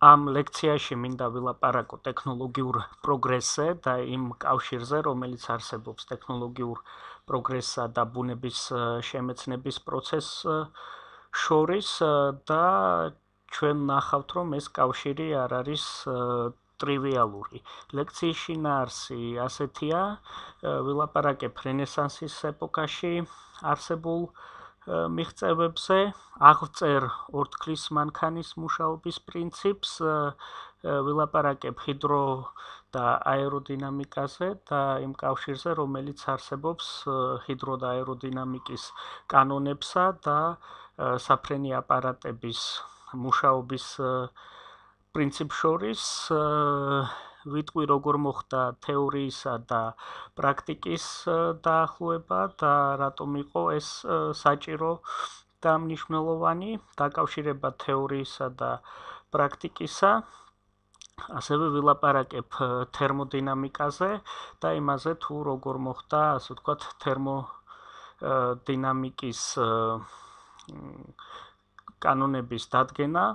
ამ ლექციაში მინდა ვილაპარაკო ტექნოლოგიურ პროგრესზე და იმ კავშირზე, რომელიც არსებობს ტექნოლოგიურ პროგრესსა და ბუნების შემეცნების პროცესს შორის და ჩვენ ნახავთ, რომ ეს კავშირი არ არის ტრივიალური. ლექციის შინაარსი ასეთია, ვილაპარაკებ რენესანსის ეპოქაში არსებულ მიღწევებზე, აღვწერ ორთქლის მანქანის მუშაობის პრინციპს, ვილაპარაკებ ჰიდრო და აეროდინამიკაზე და იმ კავშირზე, რომელიც არსებობს ჰიდრო და აეროდინამიკის კანონებსა და საფრენი აპარატების მუშაობის პრინციპს შორის, ვიტყვი როგორ მოხდა თეორიისა და პრაქტიკის დაახლოება და რატომ იყო ეს საჭირო და მნიშვნელოვანი დაკავშირება თეორიისა და პრაქტიკისა. ასევე ვილაპარაკებ თერმოდინამიკაზე და იმაზე თუ როგორ მოხდა, ასე ვთქვათ, თერმოდინამიკის კანონების დადგენა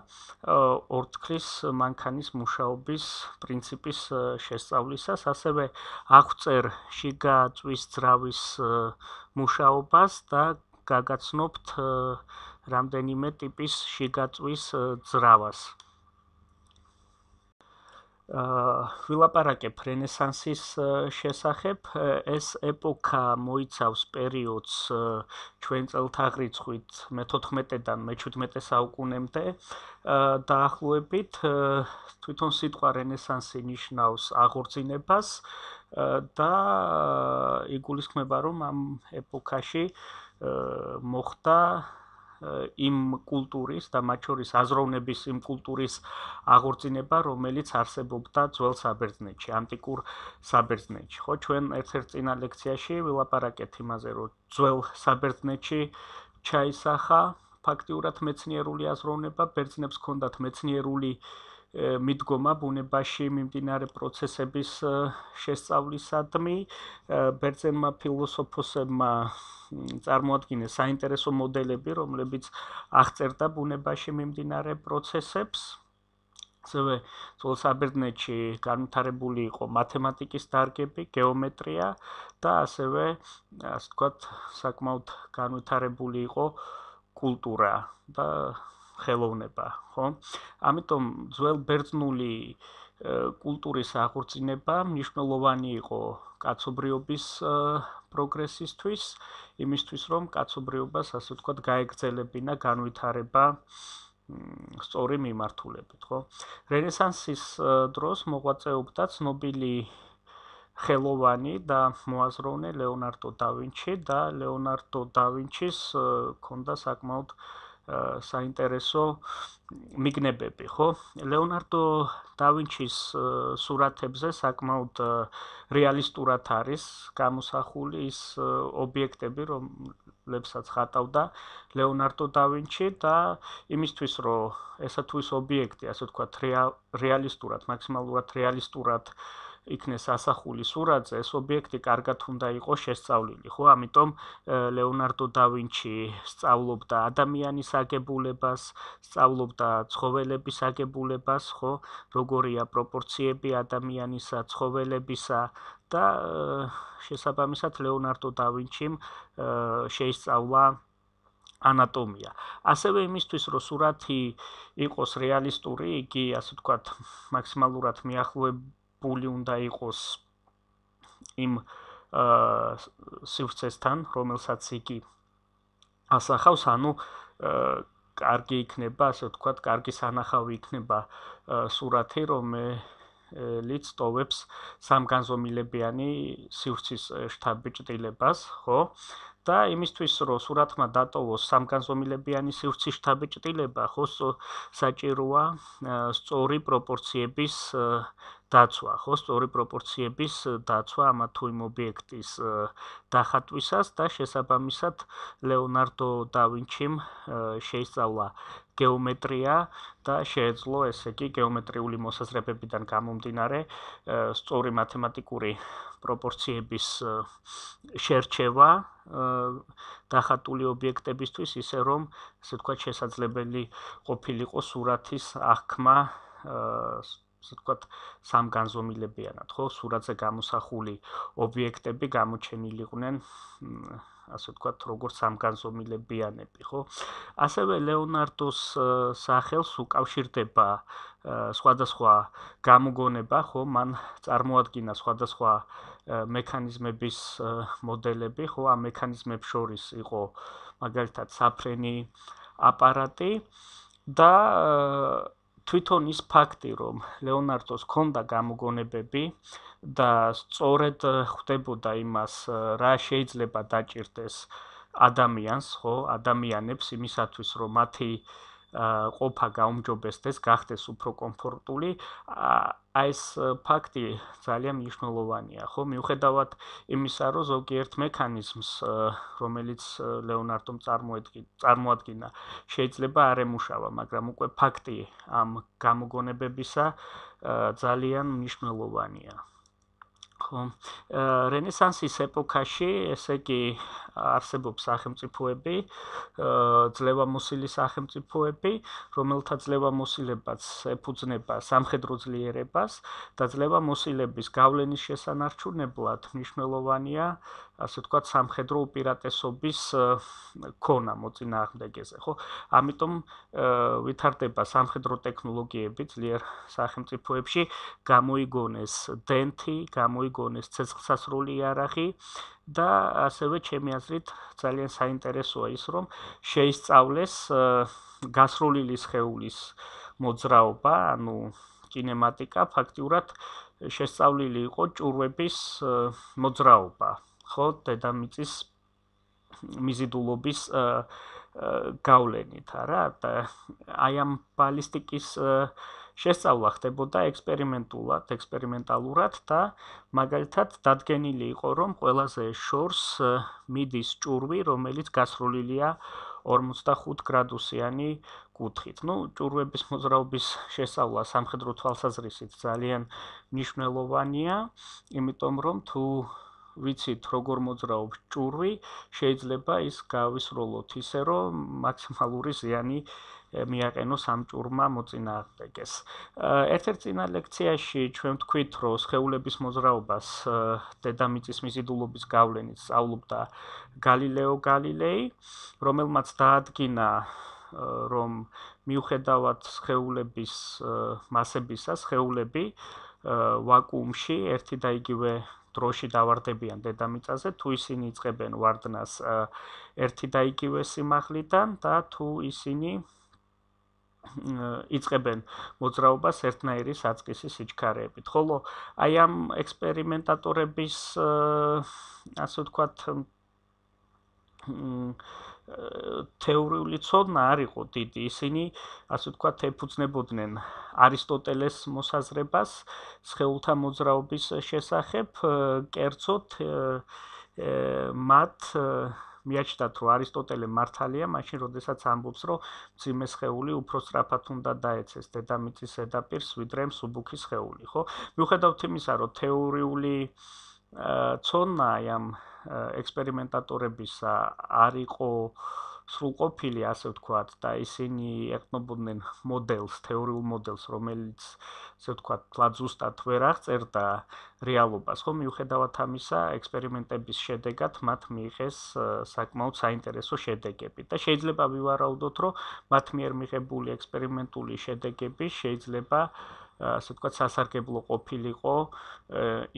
ორთქლის მანქანის მუშაობის პრინციპის შესწავლისას, ასევე აღვწერ შიგა წვის ძრავის მუშაობას და გაგაცნობთ რამდენიმე ტიპის შიგა წვის ძრავას. ვილაპარაკებ რენესანსის შესახებ. ეს ეპოქა მოიცავს პერიოდს ჩვენ წელთაღრიცხვით მე-14-დან მე-17 საუკუნემდე დაახლოებით. თვითონ სიტყვა რენესანსი ნიშნავს აღორძინებას და იგულისხმება, რომ ამ ეპოქაში მოხდა იმ კულტურის და მათ შორის აზროვნების იმ კულტურის აღორძინება, რომელიც არსებობდა ძველ საბერძნეთში, ანტიკურ საბერძნეთში. ხო, ჩვენ ერთ-ერთ წინა ლექციაში ვილაპარაკეთ იმაზე, რომ ძველ საბერძნეთში ჩაისახა ფაქტიურად მეცნიერული აზროვნება, ბერძნებს ჰქონდათ მეცნიერული მიდგომა ბუნებაში მიმდინარე პროცესების შესწავლისადმი. ბერძენმა ფილოსოფოსებმა წარმოადგინეს საინტერესო მოდელები, რომლებიც აღწერდა ბუნებაში მიმდინარე პროცესებს. ასევე ძველ საბერძნეთში განვითარებული იყო მათემატიკის დარგები, გეომეტრია და ასევე, ასე ვთქვათ, საკმაოდ განვითარებული იყო კულტურა და ხელოვნება, ხო? ამიტომ ძველ ბერძნული კულტურის აღორძინება მნიშვნელოვანი იყო კაცობრიობის პროგრესისთვის, იმისთვის, რომ კაცობრიობას, ასე ვთქვათ, გაეგრძელებინა განვითარება სწორი მიმართულებით, ხო? რენესანსის დროს მოღვაწეობდა ცნობილი ხელოვანი და მოაზროვნე ლეონარდო და ვინჩი და ლეონარდო და ვინჩის ჰქონდა საკმაოდ საინტერესო მიგნებები, ხო? ლეონარდო და ვინჩის სურათებზე საკმაოდ რეალისტურად არის გამოსახული ის ობიექტები, რომლებსაც ხატავდა ლეონარდო და ვინჩი და იმისთვის, რომ ესა თუ ის ობიექტი, ასე ვთქვათ, რეალისტურად, მაქსიმალურად რეალისტურად იქნეს ასახული სურათზე, ეს ობიექტი კარგად უნდა იყოს შესწავლილი, ხო? ამიტომ ლეონარდო და ვინჩი სწავლობდა ადამიანის აგებულებას, სწავლობდა ცხოველების აგებულებას, ხო? როგორია პროპორციები ადამიანისა, ცხოველებისა და შესაბამისად ლეონარდო და ვინჩიმ შეისწავლა ანატომია. ასევე იმისთვის, რომ სურათი იყოს რეალისტური, იგი, ასე ვთქვათ, მაქსიმალურად მიახლოებული უნდა იყოს იმ სივრცესთან, რომელსაც იგი ასახავს, ანუ კარგი იქნება, ასე ვთქვათ, კარგი სანახავი იქნება სურათი, რომელიც ტოვებს სამგანზომილებიანი სივრცის შთაბეჭდილებას, ხო? და იმისთვის, რომ სურათმა დატოვოს სამგანზომილებიანი სივრცის შთაბეჭდილება, ხო, საჭიროა სწორი პროპორციების დაცვა, ხო, სწორი პროპორციების დაცვა ამა თუ იმ ობიექტის დახატვისას და შესაბამისად ლეონარდო და ვინჩიმ შეისწავლა გეომეტრია და შეეძლო, ესე იგი, გეომეტრიული მოსაზრებებიდან გამომდინარე სწორი მათემატიკური პროპორციების შერჩევა დახატული ობიექტებისთვის, ისე რომ, ასე ვთქვათ, შესაძლებელი ყოფილიყო სურათის აღქმა ასე ვთქვათ, სამგანზომილებიანად, ხო, სურათზე გამოსახული ობიექტები გამოჩენილიყვნენ, ასე ვთქვათ, როგორც სამგანზომილებიანები, ხო? ასევე ლეონარდოს სახელს უკავშირდება სხვადასხვა გამოგონება, ხო, მან წარმოადგინა სხვადასხვა მექანიზმების მოდელები, ხო, ამ მექანიზმებს შორის იყო მაგალითად საფრენი აპარატი და თვითონ ის ფაქტი, რომ ლეონარდოს ჰქონდა გამოგონებები და სწორედ ხვდებოდა იმას, რა შეიძლება დაჭირდეს ადამიანს, ხო, ადამიანებს იმისათვის, რომ მათი ყოფა გაუმჯობესდეს, გახდეს უფრო კომფორტული, ეს ფაქტი ძალიან მნიშვნელოვანია, ხო, მიუხედავად იმისა, რომ ზოგიერთ მექანიზმს, რომელიც ლეონარდომ წარმოადგინა, შეიძლება არ ემუშავა, მაგრამ უკვე ფაქტი ამ გამოგონებებისა ძალიან მნიშვნელოვანია. ხო, რენესანსის ეპოქაში, ესე იგი, არსებობს სახელმწიფოები, ძლევამოსილი სახელმწიფოები, რომელთა ძლევამოსილებაც ეფუძნება სამხედრო ძლიერებას და ძლევამოსილების გავლენის შესანარჩუნებლად მნიშვნელოვანია, ასე ვთქვათ, სამხედრო უპირატესობის ქონა მოწინააღმდეგეზე, ხო? ამიტომ ვითარდება სამხედრო ტექნოლოგიები ძლიერ სახელმწიფოებში, გამოიგონეს დენთი, გამოიგონეს ცეცხლსასროლი იარაღი და ასევე ჩემი აზრით ძალიან საინტერესოა ის, რომ შეისწავლეს გასროლილი სხეულის მოძრაობა, ანუ კინემატიკა, ფაქტიურად შესწავლილი იყო ჭურვების მოძრაობა, ხო, დედამიწის მიზიდულობის გავლენით, არა? და აი ამ ბალისტიკის შესწავლა ხდებოდა ექსპერიმენტალურად და მაგალითად დადგენილი იყო, რომ ყველაზე შორს მიდის ჭურვი, რომელიც გასროლილია 45 გრადუსიანი კუთხით. ნუ ჭურვების მოძრაობის შესწავლა სამხედრო თვალსაზრისით ძალიან მნიშვნელოვანია, იმიტომ რომ თუ ვიცით როგორ მოძრაობს ჭურვი, შეიძლება ის გავისროლოთ ისე, რომ მაქსიმალური ზიანი მიაყენოს ამ ჭურმა მოწინააღმდეგეს. ერთ-ერთ წინა ლექციაში ჩვენ ვთქვით, რომ სხეულების მოძრაობას დედამიწის მიზიდულობის გავლენით სწავლობდა გალილეო გალილეი, რომელმაც დაადგინა, რომ მიუხედავად სხეულების მასებისა, სხეულები ვაკუუმში ერთი და იგივე დროში დავარდებიან დედამიწაზე, თუ ისინი იწყებენ ვარდნას ერთი და იგივე სიმაღლიდან და თუ ისინი იწყებენ მოძრაობას ერთნაირი საწყისი სიჩქარეებით. ხოლო აი ამ ექსპერიმენტატორების, ასე ვთქვათ, თეორიული ცოდნა არ იყო დიდი, ისინი, ასე ვთქვათ, ეფუძნებოდნენ არისტოტელეს მოსაზრებას სხეულთა მოძრაობის შესახებ, კერძოდ მათ მიაჩნდათ, რომ არისტოტელე მართალია, მაშინ როდესაც ამბობს, რომ მძიმე სხეული უფრო სწრაფად უნდა დაეცეს დედამიწის ზედაპირს, ვიდრე მსუბუქი სხეული, ხო? მიუხედავად იმისა, რომ თეორიული ცოდნა ამ ექსპერიმენტატორებისა არ იყო სრულყოფილი, ასე ვთქვათ, და ისინი ეყნობოდნენ მოდელს, თეორიულ მოდელს, რომელიც, ასე ვთქვათ, ზუსტად ვერ აღწერდა რეალობას, ხო? მიუხედავად ამისა, ექსპერიმენტების შედეგად მათ მიიღეს საკმაოდ საინტერესო შედეგები და შეიძლება ვივარაუდოთ, რომ მათ მიერ მიღებული ექსპერიმენტული შედეგები შეიძლება, ასე ვთქვათ, სასარგებლო ყოფილიყო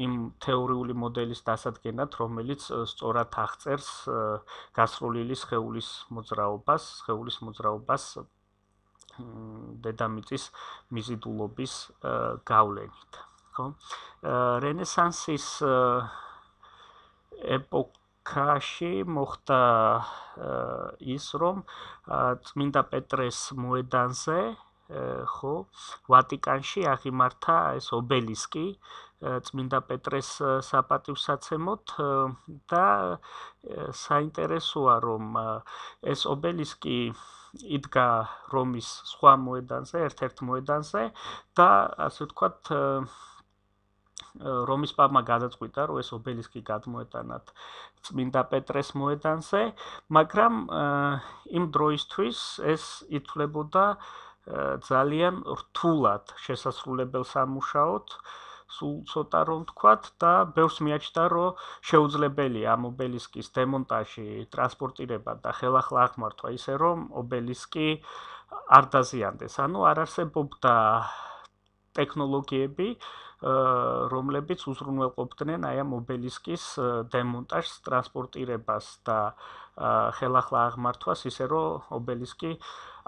იმ თეორიული მოდელის დასადგენად, რომელიც სწორად აღწერს გასროლილი სხეულის მოძრაობას დედამიწის მიზიდულობის გავლენით, ხო? რენესანსის ეპოქაში მოხდა ის, რომ წმინდა პეტრეს მოედანზე, ხო, ვატიკანში აღიმართა ეს ობელისკი წმინდა პეტრეს საპატივსაცემოდ და საინტერესოა, რომ ეს ობელისკი იდგა რომის სხვა მოედანზე, ერთ-ერთ მოედანზე და, ასე ვთქვათ, რომის პაპმა გადაწყვიტა, რომ ეს ობელისკი გადმოეტანათ წმინდა პეტრეს მოედანზე, მაგრამ იმ დროისთვის ეს ითვლებოდა ძალიან რთულად შესასრულებელ სამუშაოდ, სულ ცოტა რომ ვთქვათ და ბევრს მიაჩნდა, რომ შეუძლებელია ამ ობელისკის დემონტაჟი, ტრანსპორტირება და ხელახლა აღმართვა ისე, რომ ობელისკი არ დაზიანდეს. ანუ არ არსებობდა ტექნოლოგიები, რომლებიც უზრუნველყოფდნენ აი ამ ობელისკის დემონტაჟს, ტრანსპორტირებას და ხელახლა აღმართვას ისე, რომ ობელისკი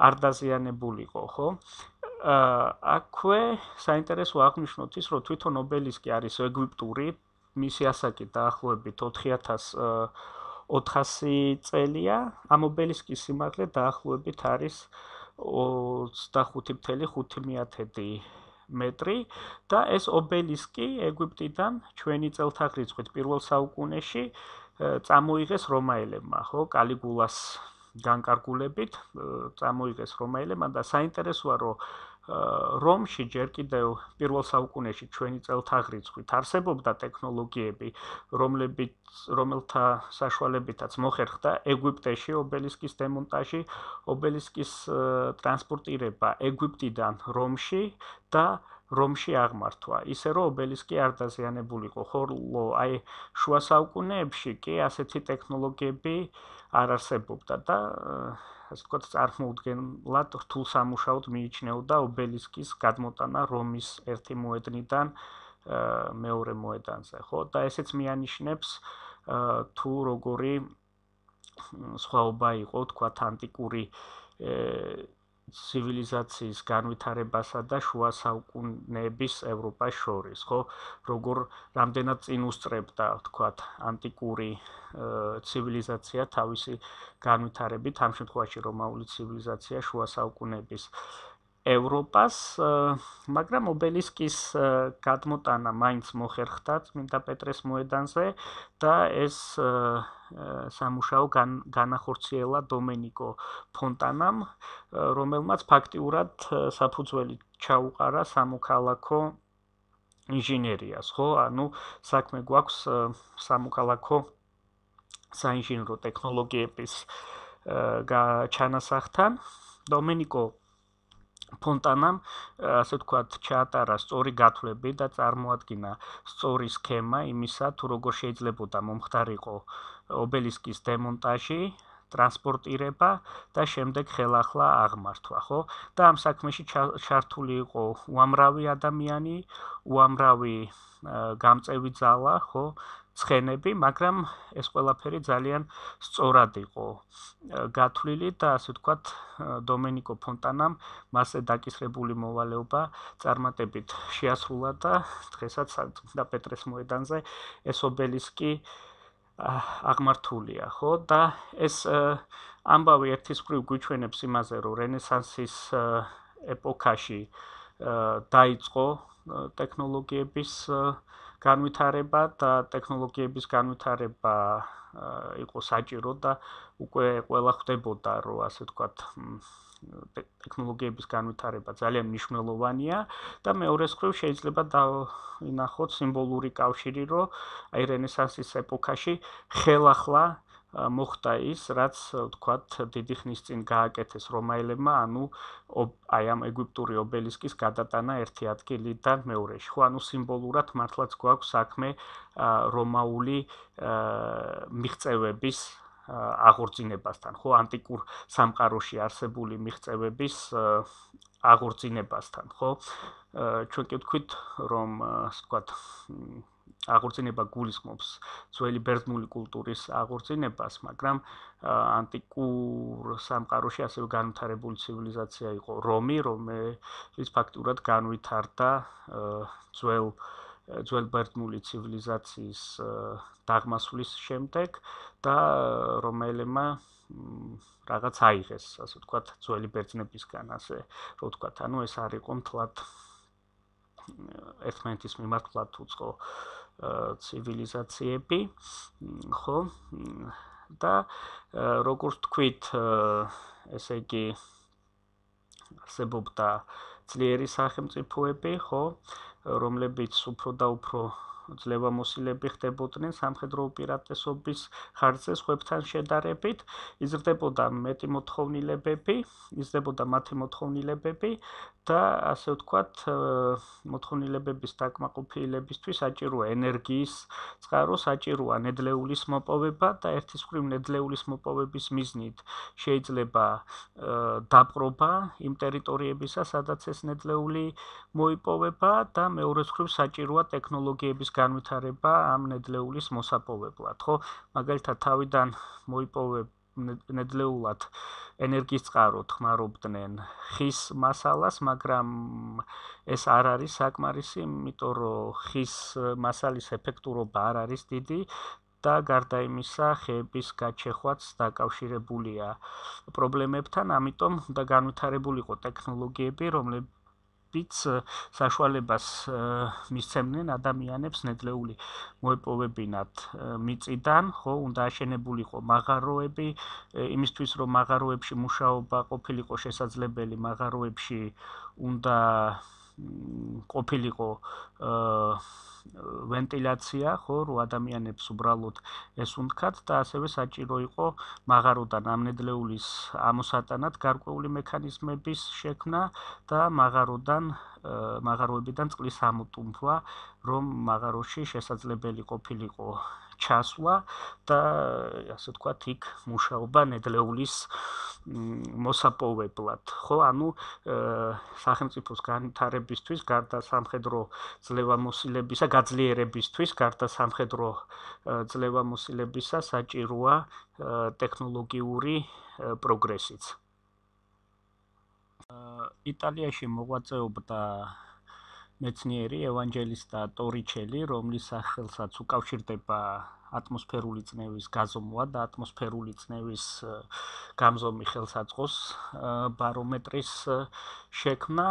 არ დაზიანებულიყო, ხო? აქვე საინტერესო აღნიშნოთ ის, რომ თვითონ ობელისკი არის ეგვიპტური, მისი ასაკი დაახლოებით 4400 წელია, ამ ობელისკის სიმაღლე დაახლოებით არის 25.5 მეტრი და ეს ობელისკი ეგვიპტიდან ჩვენი წელთაღრიცხვით პირველ საუკუნეში წამოიღეს რომაელებმა, ხო, კალიგულას განკარგულებით წამოიღეს რომაელებმა და საინტერესოა, რომ რომში ჯერ კიდევ პირველ საუკუნეში ჩვენი წელთაღრიცხვით არსებობდა ტექნოლოგიები, რომელთა საშუალებითაც მოხერხდა ეგვიპტეში ობელისკის დემონტაჟი, ობელისკის ტრანსპორტირება ეგვიპტიდან რომში და რომში აღმართვა, ისე რომ ობელისკი არ დაზიანებულიყო, ხოლო აი შუა საუკუნეებში კი ასეთი ტექნოლოგიები არ არსებობდა და ასე ვთქვათ, წარმოუდგენლად რთულ სამუშაოდ მიიჩნეოდა ობელისკის გადმოტანა რომის ერთი მოედნიდან მეორე მოედანზე, ხო? და ესეც მიანიშნებს თუ როგორი სხვაობა იყო, ვთქვათ, ანტიკური ცივილიზაციის განვითარებასა და შუა საუკუნეების ევროპას შორის, ხო? როგორ რამდენად წინ უსწრებდა, ვთქვათ, ანტიკური ცივილიზაცია თავისი განვითარებით, ამ შემთხვევაში რომაული ცივილიზაცია შუა საუკუნეების ევროპას, მაგრამ ობელისკის გადმოტანა მაინც მოხერხდა წმინდა პეტრეს მოედანზე და ეს სამუშაო განახორციელა დომენიკო ფონტანამ, რომელმაც ფაქტიურად საფუძველი ჩაუყარა სამოქალაქო ინჟინერიას, ხო? ანუ საქმე გვაქვს სამოქალაქო საინჟინრო ტექნოლოგიების ჩანასახთან. დომენიკო ფონტანამ, ასე ვთქვათ, ჩაატარა სწორი გათვლები და წარმოადგინა სწორი სქემა იმისა, თუ როგორ შეიძლებოდა მომხდარიყო ობელისკის დემონტაჟი, ტრანსპორტირება და შემდეგ ხელახლა აღმართვა, ხო? და ამ საქმეში ჩართული იყო უამრავი ადამიანი, უამრავი გამწევი ძალა, ხო? ცხენები, მაგრამ ეს ყველაფერი ძალიან სწორად იყო გათვლილი და ასე ვთქვათ, დომენიკო ფონტანამ მასზე დაკისრებული მოვალეობა წარმატებით შეასრულა და დღესაც წმინდა პეტრეს მოედანზე ეს ობელისკი აღმართულია, ხო? და ეს ამბავი ერთის მხრივ გვიჩვენებს იმაზე, რომ რენესანსის ეპოქაში დაიწყო ტექნოლოგიების განვითარება და ტექნოლოგიების განვითარება იყო საჭირო და უკვე ყველა ხვდებოდა, რომ ასე ვთქვათ, ტექნოლოგიების განვითარება ძალიან მნიშვნელოვანია და მეორეს მხრივ შეიძლება დავინახოთ სიმბოლური კავშირი, რომ აი რენესანსის ეპოქაში ხელახლა მოხდა ის, რაც ვთქვათ, დიდი ხნის წინ გააკეთეს რომაელებმა, ანუ აი ამ ეგვიპტური ობელისკის გადატანა ერთი ადგილიდან მეორეში. ხო, ანუ სიმბოლურად მართლაც გვაქვს საქმე რომაული მიღწევების აღორძინებასთან, ხო, ანტიკურ სამყაროში არსებული მიღწევების აღორძინებასთან, ხო? ჩვენ კი ვთქვით, რომ ასე ვთქვათ, აღორძინება გულისხმობს ძველი ბერძნული კულტურის აღორძინებას, მაგრამ ანტიკურ სამყაროში ასევე განვითარებული ცივილიზაცია იყო რომი, რომელიც ფაქტურად განვითარდა ძველ ბერძნული ცივილიზაციის დაღმასვლის შემდეგ და რომაელებმა რაღაც აიღეს, ასე ვთქვათ, ძველი ბერძნებისგან, ასე რომ ვთქვათ, ანუ ეს არ იყო მთლად ერთმანეთის მიმართ მთლად უწყო ცივილიზაციები, ხო? და როგორც ვთქვით, ესე იგი არსებობდა ძლიერი სახელმწიფოები, ხო? რომლებიც უფრო და უფრო ძლევამოსილები ხდებოდნენ სამხედრო უპირატესობის ხარჯზე სხვებთან შედარებით, იზრდებოდა მათი მოთხოვნილებები და ასე ვთქვათ, მოთხოვნილებების დაკმაყოფილებისთვის საჭიროა ენერგიის წყარო, საჭიროა ნედლეულის მოპოვება და ერთის მხრივ ნედლეულის მოპოვების მიზნით შეიძლება დაპყრობა იმ ტერიტორიებისა, სადაც ეს ნედლეული მოიპოვება და მეორეს მხრივ საჭიროა ტექნოლოგიების განვითარება ამ ნედლეულის მოსაპოვებლად, ხო? მაგალითად, თავიდან მოიპოვებ ნედლეულად ენერგიის წყაროდ ხმარობდნენ ხის მასალას, მაგრამ ეს არ არის საკმარისი, იმიტომ რომ ხის მასალის ეფექტურობა არ არის დიდი და გარდა იმისა, ხეების გაჩეხვაც დაკავშირებულია პრობლემებთან, ამიტომ უნდა განვითარებულიყო ტექნოლოგიები, რომლებიც საშუალებას მისცემდნენ ადამიანებს ნედლეული მოეპოვებინათ მიწიდან, ხო, უნდა აშენებულიყო მაღაროები, იმისთვის რომ მაღაროებში მუშაობა ყოფილიყო შესაძლებელი, მაღაროებში უნდა ყოფილიყო ვენტილაცია, ხო, რომ ადამიანებს უბრალოდ ეს უნდქათ და ასევე საჭირო იყო მაღაროდან ამ ნედლეულის ამოსატანად გარკვეული მექანიზმების შექმნა და მაღაროებიდან წყლის ამოტუმფვა, რომ მაღაროში შესაძლებელი ყოფილიყო ჩასვლა და ასე ვთქვათ, იქ მუშაობა ნედლეულის მოსაპოვებლად, ხო, ანუ სახელმწიფოს განვითარებისთვის, გარდა სამხედრო ძლევამოსილებისა, გაძლიერებისთვის, გარდა სამხედრო ძლევამოსილებისა, საჭიროა ტექნოლოგიური პროგრესიც. იტალიაში მოღვაწეობდა მეცნიერი ევანჯელისტა ტორიჩელი, რომლის სახელსაც უკავშირდება ატმოსფერული წნევის გაზომვა და ატმოსფერული წნევის გამზომი ხელსაწყოს ბარომეტრის შექმნა.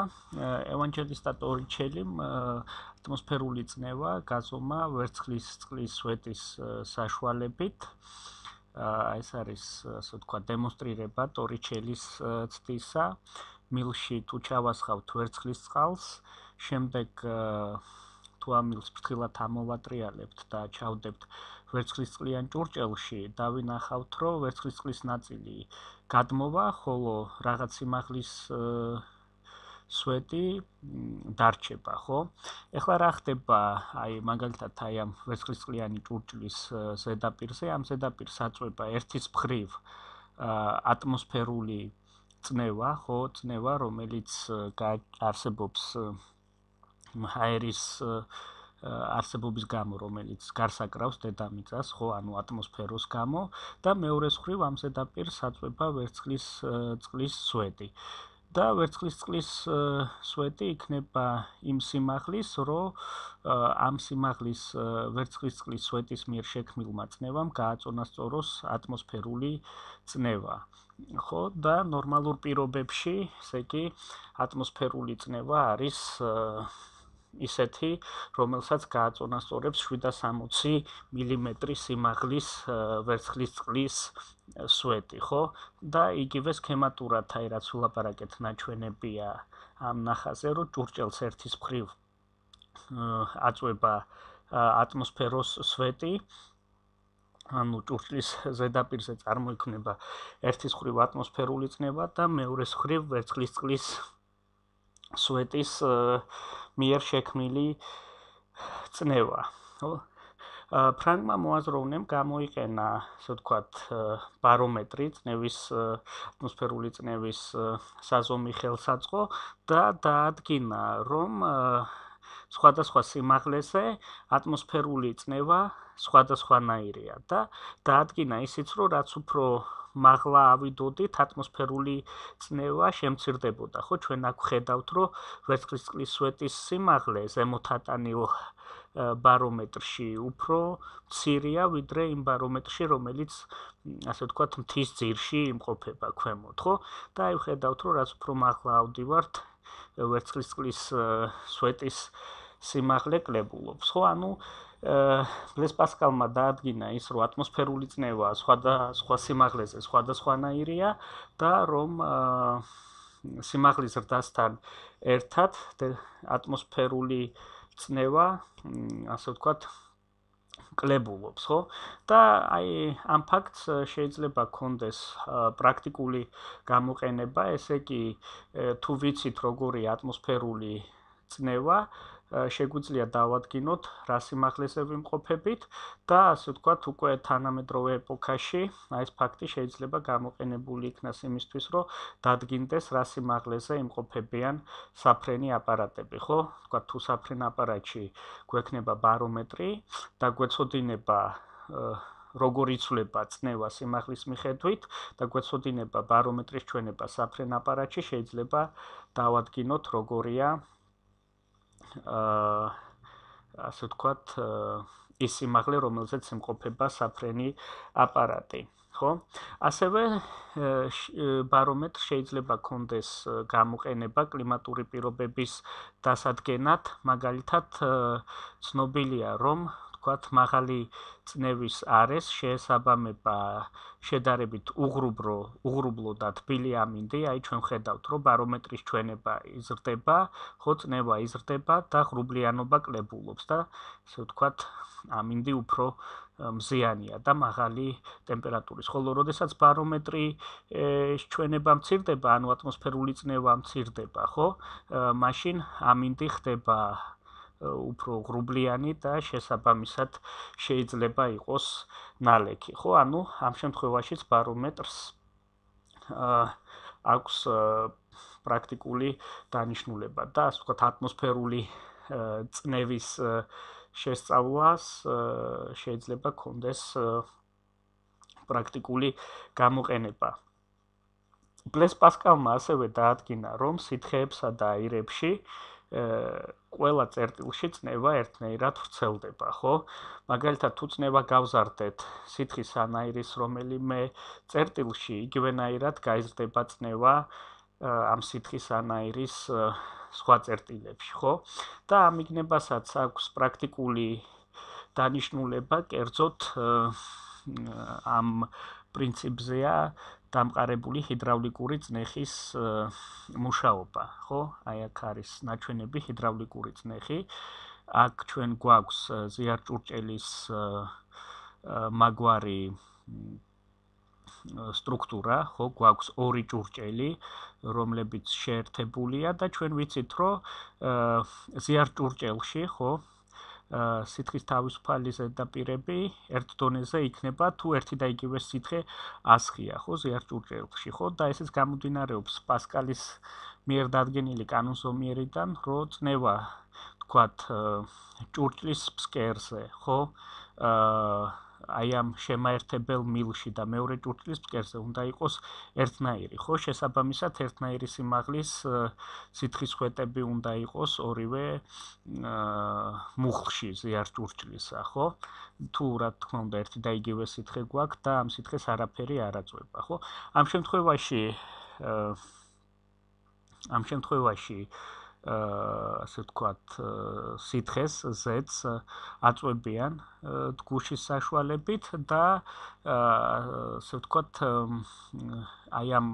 ევანჯელისტა ტორიჩელიმ ატმოსფერული წნევა გაზომა ვერცხლის წყლის სვეტის საშუალებით. ეს არის, ასე ვთქვათ, დემონსტრირება ტორიჩელის ცდისა. მილში თუ ჩავასხავთ ვერცხლის წყალს, შემდეგ თუ ამ მილს ფრთხილად ამოვატრიალებთ და ჩავდებთ ვერცხლისწყლიან ჭურჭელში, დავინახავთ, რომ ვერცხლის წყლის ნაწილი გადმოვა, ხოლო რაღაც სიმაღლის სვეტი დარჩება, ხო? ეხლა რა ხდება, მაგალითად, ამ ვერცხლისწყლიანი ჭურჭლის ზედაპირზე, ამ ზედაპირს აწვება ერთის მხრივ ატმოსფერული წნევა, ხო, წნევა, რომელიც არსებობს აერის არსებობის გამო, რომელიც გარს აკრავს დედამიწას, ხო, ანუ ატმოსფეროს გამო და მეორეს მხრივ ამ ზედაპირს აწვება ვერცხლის წყლის სვეტი. და ვერცხლის წყლის სვეტი იქნება იმ სიმაღლის, რომ ამ სიმაღლის ვერცხლის წყლის სვეტის მიერ შექმნილმა წნევამ გააწონასწოროს ატმოსფერული წნევა. ხო, და ნორმალურ პირობებში, ესე იგი, ატმოსფერული წნევა არის ისეთი, რომელსაც გააწონასწორებს 760 მმ სიმაღლის ვერცხლის წყლის სვეტი, ხო? და იგივე სქემატურად, რაც ვილაპარაკეთ, ნაჩვენებია ამ ნახაზე, რომ ჭურჭელს ერთის მხრივ აწვება ატმოსფეროს სვეტი, ანუ ჭურჭლის ზედაპირზე წარმოიქმნება ერთის მხრივ ატმოსფერული წნევა და მეორეს მხრივ ვერცხლის წყლის სვეტის მიერ შექმნილი წნევა. ფრანგმა მოაზროვნემ გამოიყენა, ასე ვთქვათ, ბარომეტრი, ატმოსფერული წნევის საზომი ხელსაწყო და დაადგინა, რომ სხვადასხვა სიმაღლეზე ატმოსფერული წნევა სხვადასხვანაირია და დაადგინა ისიც, რომ რაც უფრო მაღლა ავიდოდით, ატმოსფერული წნევა შემცირდებოდა, ხო, ჩვენ აქ ვხედავთ, რომ ვერცხლის წყლის სვეტის სიმაღლე ზემოთატანილ ბარომეტრში უფრო მცირეა, ვიდრე იმ ბარომეტრში, რომელიც, ასე ვთქვათ, მთის ძირში იმყოფება ქვემოთ, ხო? და აი ვხედავთ, რომ რაც უფრო მაღლა ავდივართ, ვერცხლის წყლის სვეტის სიმაღლე კლებულობს, ხო? ანუ ბლეს პასკალმა დაადგინა ის, რომ ატმოსფერული წნევა სხვადასხვა სიმაღლეზე სხვადასხვანაირია და რომ სიმაღლის ზრდასთან ერთად ატმოსფერული წნევა, ასე ვთქვათ, კლებულობს, ხო? და აი ამ ფაქტს შეიძლება გქონდეს პრაქტიკული გამოყენება, ესე იგი თუ ვიცით როგორი ატმოსფერული წნევა, შეგვიძლია დავადგინოთ რა სიმაღლეზე ვიმყოფებით და ასე ვთქვათ, უკვე თანამედროვე ეპოქაში აი ეს ფაქტი შეიძლება გამოყენებული იქნას იმისთვის, რომ დადგინდეს რა სიმაღლეზე იმყოფებიან საფრენი აპარატები, ხო? ვთქვათ, თუ საფრენ აპარატში გვექნება ბარომეტრი და გვეცოდინება როგორ იცვლება წნევა სიმაღლის მიხედვით და გვეცოდინება ბარომეტრის ჩვენება საფრენ აპარატში, შეიძლება დავადგინოთ როგორია ასე ვთქვათ, ის სიმაღლე, რომელზეც იმყოფება საფრენი აპარატი, ხო? ასევე ბარომეტრს შეიძლება გქონდეს გამოყენება კლიმატური პირობების დასადგენად, მაგალითად, ცნობილია, რომ ვთქვათ, მაღალი წნევის არეს შეესაბამება შედარებით უღრუბლო და თბილი ამინდი, აი ჩვენ ხედავთ, რომ ბარომეტრის ჩვენება იზრდება, ხო, წნევა იზრდება და ღრუბლიანობა კლებულობს და ასე ვთქვათ, ამინდი უფრო მზიანია და მაღალი ტემპერატურის. ხოლო როდესაც ბარომეტრის ჩვენება მცირდება, ანუ ატმოსფერული წნევა მცირდება, ხო? მაშინ ამინდი ხდება უფრო ღრუბლიანი და შესაბამისად შეიძლება იყოს ნალექი, ხო? ანუ ამ შემთხვევაშიც ბარომეტრს აქვს პრაქტიკული დანიშნულება და ასე ვთქვათ, ატმოსფერული წნევის შესწავლას შეიძლება გქონდეს პრაქტიკული გამოყენება. ბლეს პასკალმა ასევე დაადგინა, რომ სითხეებსა და აირებში ყველა წერტილში წნევა ერთნაირად ვრცელდება, ხო? მაგალითად, თუ წნევა გავზარდეთ სითხის ან აირის რომელიმე წერტილში, იგივენაირად გაიზრდება წნევა ამ სითხის ან აირის სხვა წერტილებში, ხო? და ამ მიგნებასაც აქვს პრაქტიკული დანიშნულება, კერძოდ ამ პრინციპზეა დამყარებული ჰიდრავლიკური წნეხის მუშაობა, ხო? აი აქ არის ნაჩვენები ჰიდრავლიკური წნეხი. აქ ჩვენ გვაქვს ზიარჭურჭელის მაგვარი სტრუქტურა, ხო, გვაქვს ორი ჭურჭელი, რომლებიც შეერთებულია და ჩვენ ვიცით, რომ ზიარჭურჭელში, ხო, სითხის თავისუფალი ზედაპირები ერთ დონეზე იქნება, თუ ერთი და იგივე სითხე ასხია, ხო, ზიარჭურჭელში, ხო, და ესეც გამომდინარეობს პასკალის მიერ დადგენილი კანონზომიერიდან, რომ წნევა, თქვათ, ჭურჭლის ფსკერზე, ხო, აი ამ შემაერთებელ მილში და მეორე ჭურჭლის ფსკერზე უნდა იყოს ერთნაირი, ხო? შესაბამისად, ერთნაირი სიმაღლის სითხის ხვეტები უნდა იყოს ორივე მუხლში ზიარჭურჭლისა, ხო? თუ რა თქმა უნდა, ერთი და იგივე სითხე გვაქვს და ამ სითხეს არაფერი არ აწვება, ხო? ამ შემთხვევაში ასე ვთქვათ, სითხეს ზეთს აწვებიან დგუშის საშუალებით და ასე ვთქვათ, აი ამ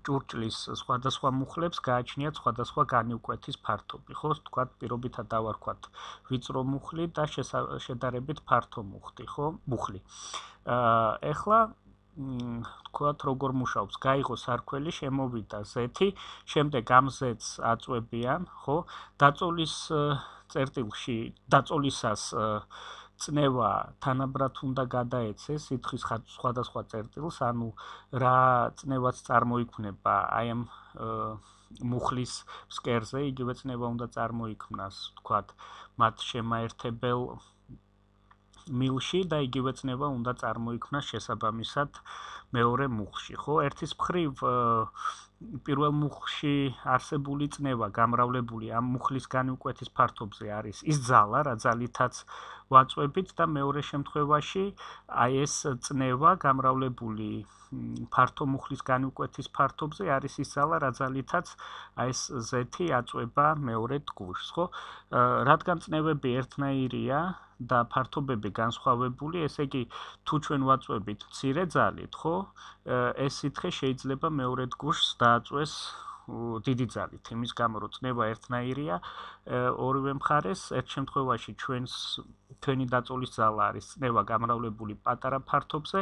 ჭურჭლის სხვადასხვა მუხლებს გააჩნიათ სხვადასხვა განივკვეთის ფართობი, ხო? ვთქვათ, პირობითად დავარქვათ ვიწრო მუხლი და შედარებით ფართო მუხლი, ხო? ეხლა ვთქვათ, როგორ მუშაობს, გაიღო სარქველი, შემოვიდა ზეთი, შემდეგ ამ ზეთს აწვებიან, ხო? დაწოლის წერტილში, დაწოლისას წნევა თანაბრად უნდა გადაეცეს სითხის სხვადასხვა წერტილს, ანუ რა წნევაც წარმოიქმნება აი ამ მუხლის ფსკერზე, იგივე წნევა უნდა წარმოიქმნას, ვთქვათ, მათ შემაერთებელ მილში და იგივე წნევა უნდა წარმოიქმნას შესაბამისად მეორე მუხლში, ხო? ერთის მხრივ პირველ მუხლში არსებული წნევა გამრავლებული ამ მუხლის განივკვეთის ფართობზე არის ის ძალა, რა ძალითაც ვაწვევით და მეორე შემთხვევაში აი ეს წნევა გამრავლებული ფართო მუხლის განივკვეთის ფართობზე არის ის ძალა, რა ძალითაც აი ეს ზეთი აწვება მეორე დგუშს, ხო? რადგან წნევები ერთნაირია და ფართობები განსხვავებული, ესე იგი, თუ ჩვენ ვაწვევით მცირე ძალით, ხო? ეს სითხე შეიძლება მეორე დგუშს დააწვეს დიდი ძალით, იმის გამო რომ წნევა ერთნაირია ორივე მხარეს, ერთ შემთხვევაში ჩვენი დაწოლის ძალა არის წნევა გამრავლებული პატარა ფართობზე,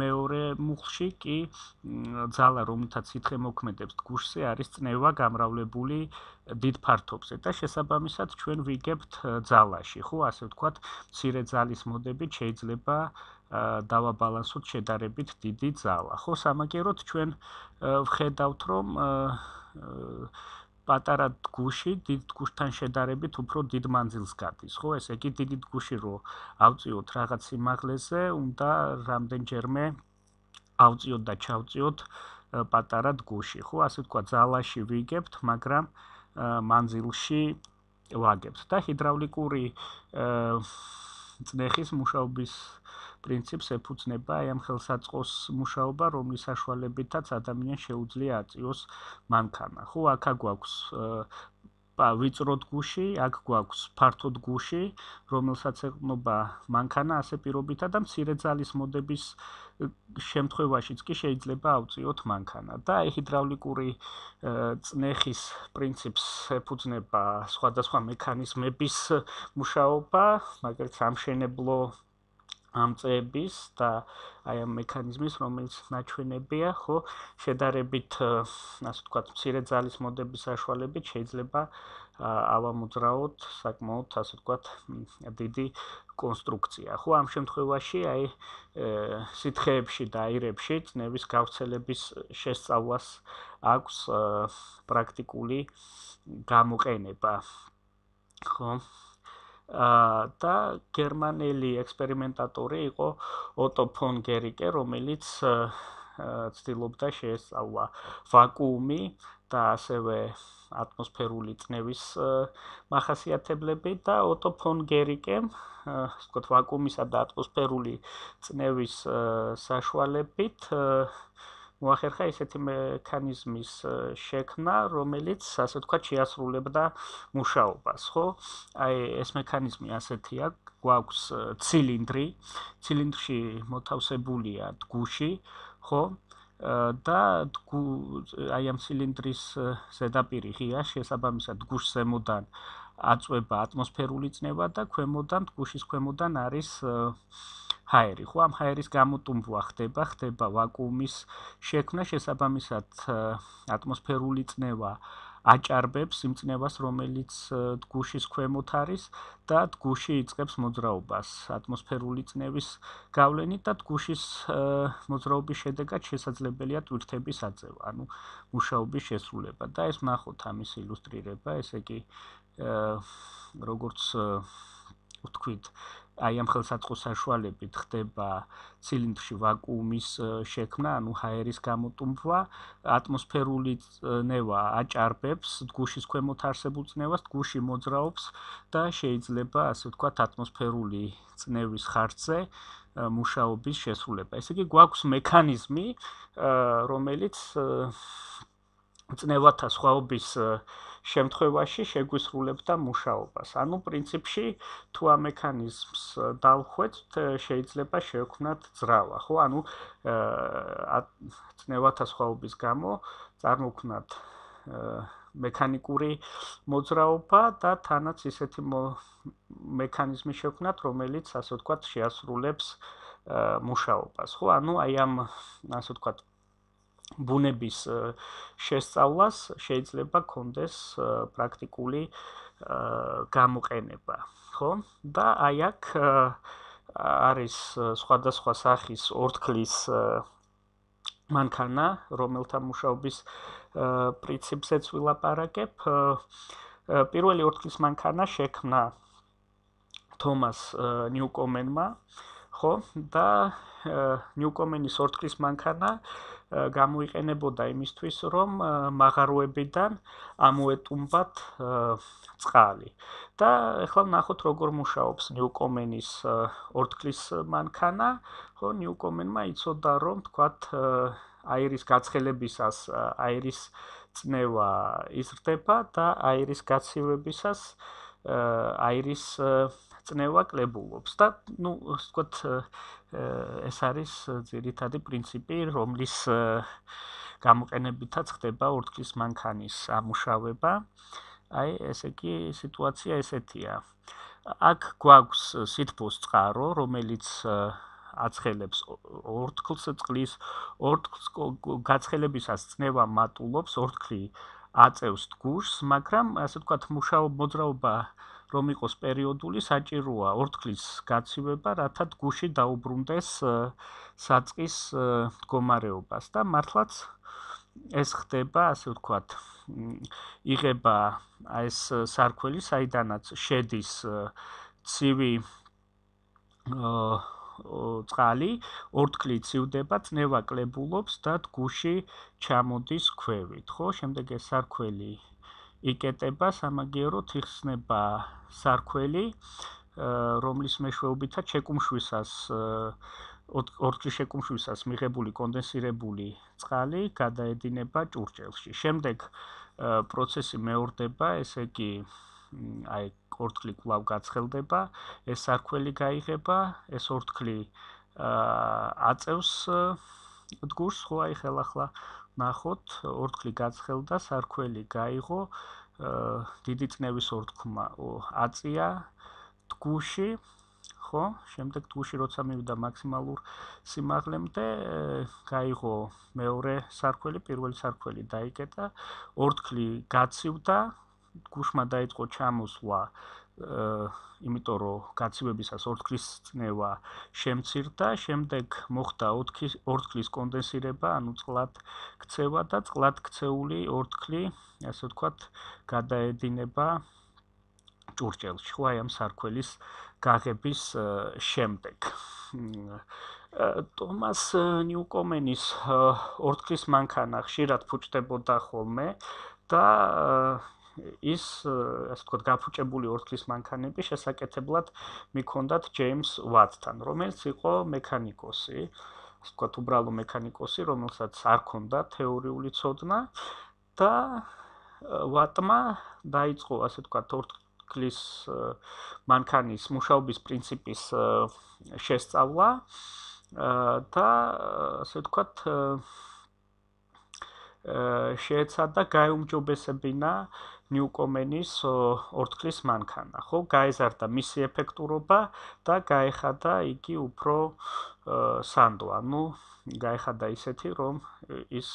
მეორე მუხლში კი ძალა, რომლითაც სითხე მოქმედებს გუშზე, არის წნევა გამრავლებული დიდ ფართობზე და შესაბამისად ჩვენ ვიგებთ ძალაში, ხო, ასე ვთქვათ, მცირე ძალის მოდებით შეიძლება დავაბალანსოთ შედარებით დიდი ძალა. ხო, სამაგეროდ ჩვენ ვხედავთ, რომ პატარა გუში დიდ გუშთან შედარებით უფრო დიდ მანძილს გადის, ხო? ესე იგი დიდი გუში რო ავწიოთ რაღაც სიმაღლეზე, უნდა რამდენჯერმე ავწიოთ და ჩავწიოთ პატარა გუში, ხო? ასე ვთქვათ, ძალაში ვიგებთ, მაგრამ მანძილში ვაგებთ და ჰიდრავლიკური წნეხის მუშაობის პრინციპს ეფუძნება აი ამ ხელსაწყოს მუშაობა, რომლის საშუალებითაც ადამიანს შეუძლია აწიოს მანქანა. ხო, აქ გვაქვს ვიწროდ გუში, აქ გვაქვს ფართოდ გუში, რომელსაც ეყრდნობა მანქანა ასე პირობითა და მცირე ძალის მოდების შემთხვევაშიც კი შეიძლება ავწიოთ მანქანა. და აი ჰიდრავლიკური წნეხის პრინციპს ეფუძნება სხვადასხვა მექანიზმების მუშაობა, მაგალითად სამშენებლო ამწეების და აი ამ მექანიზმის, რომელიც ნაჩვენებია, ხო, შედარებით, ასე ვთქვათ, მცირე ძალის მოდების საშუალებით შეიძლება ავამოძრაოთ საკმაოდ, ასე ვთქვათ, დიდი კონსტრუქცია. ხო, ამ შემთხვევაში აი სითხეებში და აირებში წნევის გავრცელების შესწავლას აქვს პრაქტიკული გამოყენება. ხო და გერმანელი ექსპერიმენტატორი იყო ოტო ფონ გერიკე, რომელიც ცდილობდა შეესწავლა ვაკუუმი და ასევე ატმოსფერული წნევის მახასიათებლები და ოტო ფონ გერიკემ, ასე ვთქვათ, ვაკუუმისა და ატმოსფერული წნევის საშუალებით მოახერხა ისეთი მექანიზმის შექმნა, რომელიც, ასე ვთქვათ, შეასრულებდა მუშაობას, ხო? აი ეს მექანიზმი ასეთია, გვაქვს ცილინდრი, ცილინდრში მოთავსებულია გუში, ხო? და აი ამ ცილინდრის ზედაპირი ღია, შესაბამისად გუშს ზემოდან აწვება ატმოსფერული წნევა და ქვემოდან, გუშის ქვემოდან არის ჰაერი, ხო, ამ ჰაერის გამოტუმბვა ხდება ვაკუუმის შექმნა, შესაბამისად ატმოსფერული წნევა აჭარბებს იმ წნევას, რომელიც გუშის ქვემოთ არის და გუში იწყებს მოძრაობას ატმოსფერული წნევის გავლენით და გუშის მოძრაობის შედეგად შესაძლებელია ტვირთების აწევა, ანუ მუშაობის შესრულება და ეს ვნახოთ ამის ილუსტრირება, ესე იგი როგორც ვთქვით, აი ამ ხელსაწყოს საშუალებით ხდება ცილინდრში ვაკუუმის შექმნა, ანუ ჰაერის გამოტუმბვა, ატმოსფერული წნევა აჭარბებს გუშის ქვემოთ არსებულ წნევას, გუში მოძრაობს და შეიძლება, ასე ვთქვათ, ატმოსფერული წნევის ხარჯზე მუშაობის შესრულება. ესე იგი, გვაქვს მექანიზმი, რომელიც წნევათა სხვაობის შემთხვევაში შეგვისრულებდა მუშაობას. ანუ პრინციპში თუ ამ მექანიზმს დავხვეწთ, შეიძლება შევქმნათ ძრავა, ხო? ანუ წნევათა სხვაობის გამო წარმოვქმნათ მექანიკური მოძრაობა და თანაც ისეთი მექანიზმი შევქმნათ, რომელიც, ასე ვთქვათ, შეასრულებს მუშაობას, ხო? ანუ აი ამ, ასე ვთქვათ, ბუნების შესწავლას შეიძლება კონდეს პრაქტიკული გამოყენება, ხო? და აი აქ არის სხვადასხვა სახის ორთქლის მანქანა, რომელთა მუშაობის პრინციპზეც ვილაპარაკებ. პირველი ორთქლის მანქანა შექმნა თომას ნიუკომენმა, ხო? და ნიუკომენის ორთქლის მანქანა გამოიყენებოდა იმისთვის, რომ მაღაროებიდან ამოეტუმბათ წყალი. და ახლა ვნახოთ, როგორ მუშაობს ნიუკომენის ორთქლის მანქანა. ხო, ნიუკომენმა იცოდა, რომ თქვათ აირის გაცხელებისას აირის წნევა იზრდება და აირის გაცივებისას აირის წნევა კლებულობს და, ну, ვთქვათ, ეს არის ძირითადი პრინციპი, რომლის გამოყენებითაც ხდება ორთქლის მანქანის ამუშავება. აი, ესე კი სიტუაცია ესეთია. აქ გვაქვს სითბოს წყარო, რომელიც აცხელებს ორთქლს წყლის, ორთქლს გაცხელებისას წნევა მატულობს, ორთქლი აწევს ტგუშს, მაგრამ ასე ვთქვათ, მოძრაობა რომ იყოს პერიოდული, საჭიროა ორთქლის გაცივება, რათა ტგუში დაუბრუნდეს საწყის მდგომარეობას და მართლაც ეს ხდება, ასე ვთქვათ, იღება ეს სარქველი, საიდანაც შედის ცივი წყალი, ორთქლი ცივდება, წნევა კლებულობს და ტგუში ჩამოდის ქვევით, ხო? შემდეგ ეს სარქველი იკეტება, სამაგიეროდ იხსნება სარქველი, რომლის მეშვეობითაც შეკუმშვისას ორთქლის შეკუმშვისას მიღებული კონდენსირებული წყალი გადაედინება ჭურჭელში. შემდეგ პროცესი მეორდება, ესე იგი, აი, ორთქლი კვლავ გაცხელდება, ეს სარქველი გაიღება, ეს ორთქლი აწევს ტგუშს, ხო, აი, ხელახლა ნახოთ, ორთქლი გაცხელდა, სარქველი გაიღო, დიდი წნევის ორთქლმა აწია ტგუში, ხო, შემდეგ ტგუში როცა მივიდა მაქსიმალურ სიმაღლემდე, გაიღო მეორე სარქველი, პირველი სარქველი დაიკეტა, ორთქლი გაცივდა, ტგუშმა დაიწყო ჩამოსვლა, იმიტომ რომ გაცივებისას ორთქლის წნევა შემცირდა, შემდეგ მოხდა ორთქლის კონდენსირება, ანუ წყლად ქცევა და წყლად ქცეული ორთქლი, ასე ვთქვათ, გადაედინება ჭურჭელში, ხო, აი ამ სარქველის გაღების შემდეგ. ტომას ნიუკომენის ორთქლის მანქანა ხშირად ფუჭდებოდა ხოლმე და ის, ასე ვთქვათ, გაფუჭებული ორთქლის მანქანები შესაკეთებლად მიჰქონდათ ჯეიმს ვატთან, რომელიც იყო მექანიკოსი, ასე ვთქვათ, უბრალო მექანიკოსი, რომელსაც არ ჰქონდა თეორიული ცოდნა და ვატმა დაიწყო, ასე ვთქვათ, ორთქლის მანქანის მუშაობის პრინციპის შესწავლა და, ასე ვთქვათ, შეეცადა გაეუმჯობესებინა ნიუკომენის ორთქლის მანქანა, ხო, გაეზარდა მისი ეფექტურობა და გაეხადა იგი უფრო სანდო, ანუ გაეხადა ისეთი, რომ ის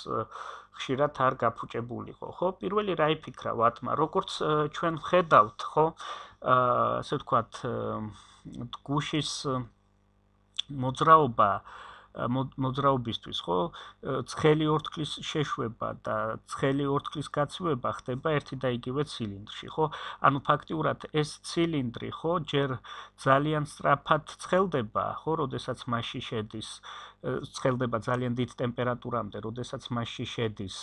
ხშირად არ გაფუჭებულიყო, ხო? პირველი რა იფიქრა ვატმა, როგორც ჩვენ ვხედავთ, ხო? ასე ვთქვათ, ტგუშის მოძრაობისთვის, ხო, ცხელი ორთქლის შეშვება და ცხელი ორთქლის გაცივება ხდება ერთი და იგივე ცილინდრში, ხო? ანუ ფაქტიურად ეს ცილინდრი, ხო, ჯერ ძალიან სწრაფად ცხელდება, ხო, როდესაც მასში შედის ცხელდება ძალიან დიდ ტემპერატურამდე, როდესაც მასში შედის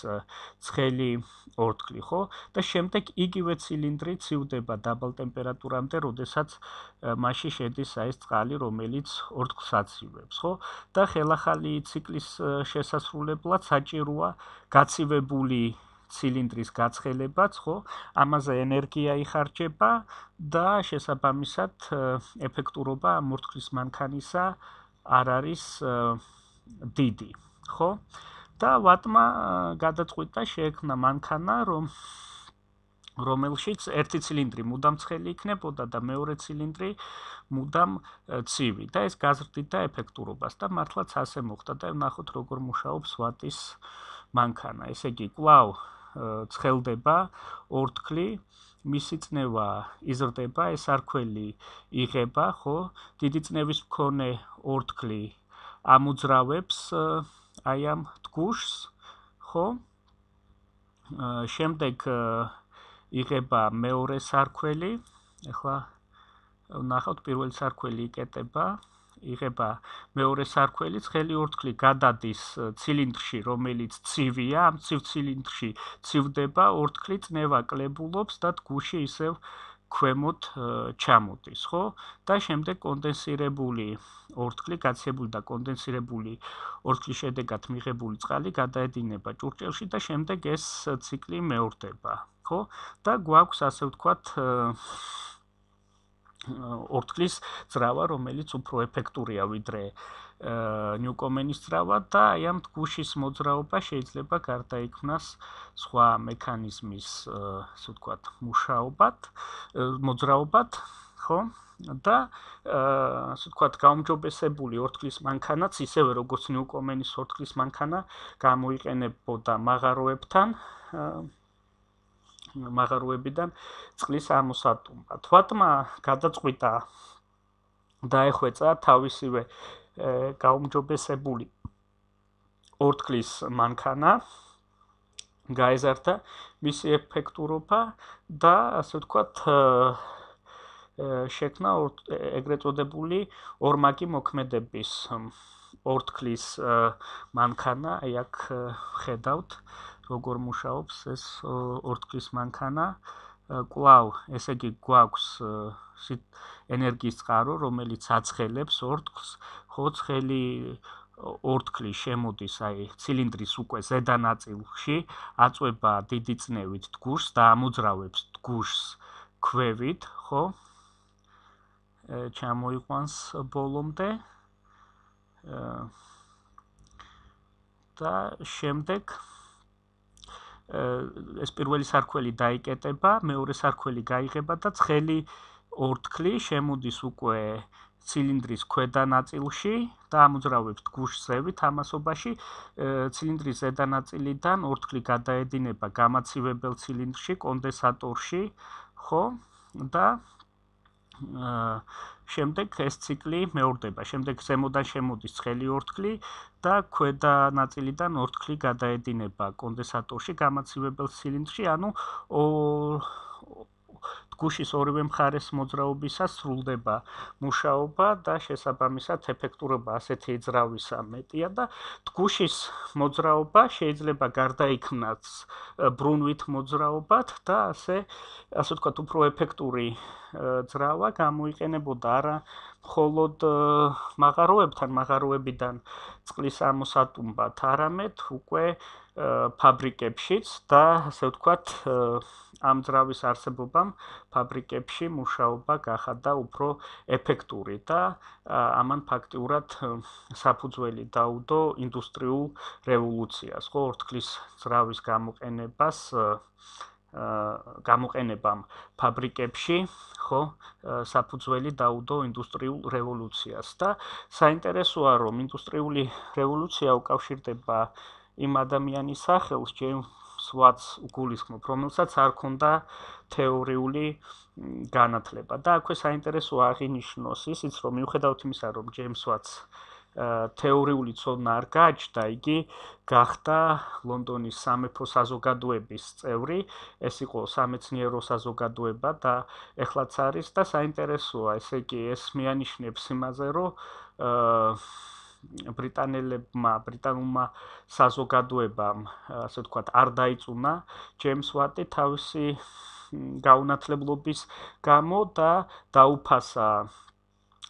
ცხელი ორთქლი, ხო? და შემდეგ იგივე ცილინდრი ცივდება დაბალ ტემპერატურამდე, როდესაც მასში შედის აი ეს წყალი, რომელიც ორთქლს აცივებს, ხო? და ხელახალი ციკლის შესასრულებლად საჭიროა გაცივებული ცილინდრის გაცხელებაც, ხო? ამაზე ენერგია იხარჯება და შესაბამისად ეფექტურობა ამ ორთქლის მანქანისა არ არის დიდი, ხო? და ვატმა გადაწყვიტა შეექმნა მანქანა, რომელშიც ერთი ცილინდრი მუდამ ცხელი იქნებოდა და მეორე ცილინდრი მუდამ ცივი და ეს გაზრდიდა ეფექტურობას და მართლაც ასე მოხდა და ნახოთ როგორ მუშაობს ვატის მანქანა. ესე იგი, კვლავ ცხელდება ორთქლი, მისი წნევა იზრდება, ეს სარქველი იღება, ხო? დიდი წნევის მქონე ორთქლი ამოძრავებს აი ამ ტგუშს, ხო? შემდეგ იღება მეორე სარქველი, ეხლა ნახავთ, პირველი სარქველი იკეტება, იღება მეორე სარქველი, ცხელი ორთქლი გადადის ცილინდრში, რომელიც ცივია, ამ ცივ ცილინდრში ცივდება ორთქლი, წნევა კლებულობს და ტგუში ისევ ქვემოთ ჩამოდის, ხო? და შემდეგ კონდენსირებული ორთქლი, გაცივებული და კონდენსირებული ორთქლის შედეგად მიღებული წყალი გადაედინება ჭურჭელში და შემდეგ ეს ციკლი მეორდება, ხო? და გვაქვს, ასე ვთქვათ, ორთქლის ძრავა, რომელიც უფრო ეფექტურია ვიდრე ნიუკომენის ძრავა და აი ამ გუშის მოძრაობა შეიძლება გარდაიქმნას სხვა მექანიზმის, ასე ვთქვათ, მოძრაობად, ხო? და ასე ვთქვათ, გაუმჯობესებული ორთქლის მანქანაც ისევე როგორც ნიუკომენის ორთქლის მანქანა გამოიყენებოდა მაღაროებიდან წყლის ამოსატუმბად. ვატმა გადაწყვიტა დაეხვეწა თავისივე გაუმჯობესებული ორთქლის მანქანა, გაეზარდა მისი ეფექტურობა და ასე ვთქვათ შექმნა ეგრეთ წოდებული ორმაგი მოქმედების ორთქლის მანქანა, აი აქ ხედავთ როგორ მუშაობს ეს ორთქლის მანქანა. კვლავ, ესე იგი, გვაქვს ენერგიის წყარო, რომელიც აცხელებს ორთქლს, ხო, ცხელი ორთქლი შემოდის აი ცილინდრის უკვე ზედა ნაწილში, აწვება დიდი წნევით დგუშს და ამოძრავებს დგუშს ქვევით, ხო? ჩამოიყვანს ბოლომდე და შემდეგ ეს პირველი სარქველი დაიკეტება, მეორე სარქველი გაიღება და ცხელი ორთქლი შემოდის უკვე ცილინდრის ქვედა ნაწილში და ამოძრავებს დგუშს ზევით ამასობაში. ცილინდრის ზედა ნაწილიდან ორთქლი გადაედინება გამაცივებელ ცილინდრში, კონდენსატორში, ხო? და შემდეგ ეს ციკლი მეორდება. შემდეგ ზემოდან შემოდის ცხელი ორთქლი და ქვედა ნაწილიდან ორთქლი გადაედინება კონდენსატორში, გამაცივებელ ცილინდრში, ანუ დგუშის ორივე მხარეს მოძრაობისას სრულდება მუშაობა და შესაბამისად ეფექტურობა ასეთი ძრავისა მეტია და დგუშის მოძრაობა შეიძლება გარდაიქმნას ბრუნვით მოძრაობად და ასე ვთქვათ, უფრო ეფექტური ძრავა გამოიყენებოდა არა მხოლოდ მაღაროებიდან წყლის ამოსატუმბად, არამედ უკვე ფაბრიკებშიც და ასე ვთქვათ, ამ ძრავის არსებობამ ფაბრიკებში მუშაობა გახადა უფრო ეფექტური და ამან ფაქტიურად საფუძველი დაუდო ინდუსტრიულ რევოლუციას, ხო, ორთქლის ძრავის გამოყენებამ ფაბრიკებში, ხო, საფუძველი დაუდო ინდუსტრიულ რევოლუციას და საინტერესოა, რომ ინდუსტრიული რევოლუცია უკავშირდება იმ ადამიანის სახელს, ჯეიმს ვატს უგულისხმობ, რომელსაც არ ჰქონდა თეორიული განათლება და აქვე საინტერესოა აღინიშნოს ისიც, რომ მიუხედავად იმისა, რომ ჯეიმს ვატს თეორიული ცოდნა არ გააჩნდა, იგი გახდა ლონდონის სამეფო საზოგადოების წევრი, ეს იყო სამეცნიერო საზოგადოება და ეხლაც არის და საინტერესოა, ესე იგი, ეს მიანიშნებს იმაზე, რომ ბრიტანულმა საზოგადოებამ, ასე ვთქვათ, არ დაიწუნა ჯეიმს ვატი თავისი გაუნათლებლობის გამო და დაუფასა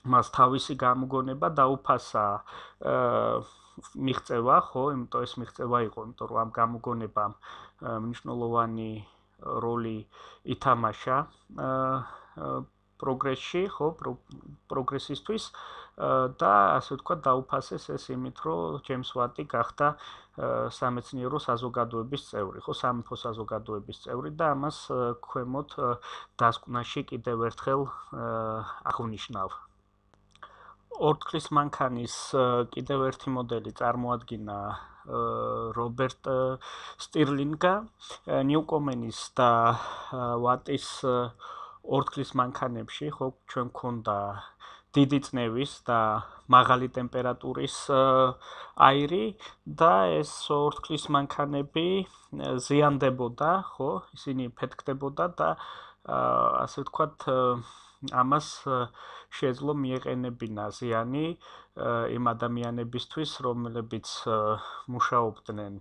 მას თავისი გამოგონება, დაუფასა მიღწევა, ხო, იმიტომ ეს მიღწევა იყო, იმიტომ რომ ამ გამოგონებამ მნიშვნელოვანი როლი ითამაშა პროგრესში, ხო, პროგრესისთვის და ასე ვთქვათ, დაუფასეს ეს იმით, რომ ჯეიმს ვატი გახდა სამეცნიერო საზოგადოების წევრი, ხო, სამეფო საზოგადოების წევრი და ამას ქვემოთ დასკვნაში კიდევ ერთხელ აღვნიშნავ. ორთქლის მანქანის კიდევ ერთი მოდელი წარმოადგინა რობერტ სტირლინგა, ნიუკომენის და ვატის ორთქლის მანქანებში, ხო, ჩვენ გვქონდა დიდი წნევის და მაღალი ტემპერატურის აირი და ეს ორთქლის მანქანები ზიანდებოდა, ხო, ისინი ფეთქდებოდა და ასე ვთქვათ, ამას შეეძლო მიეყენებინა ზიანი იმ ადამიანებისთვის, რომლებიც მუშაობდნენ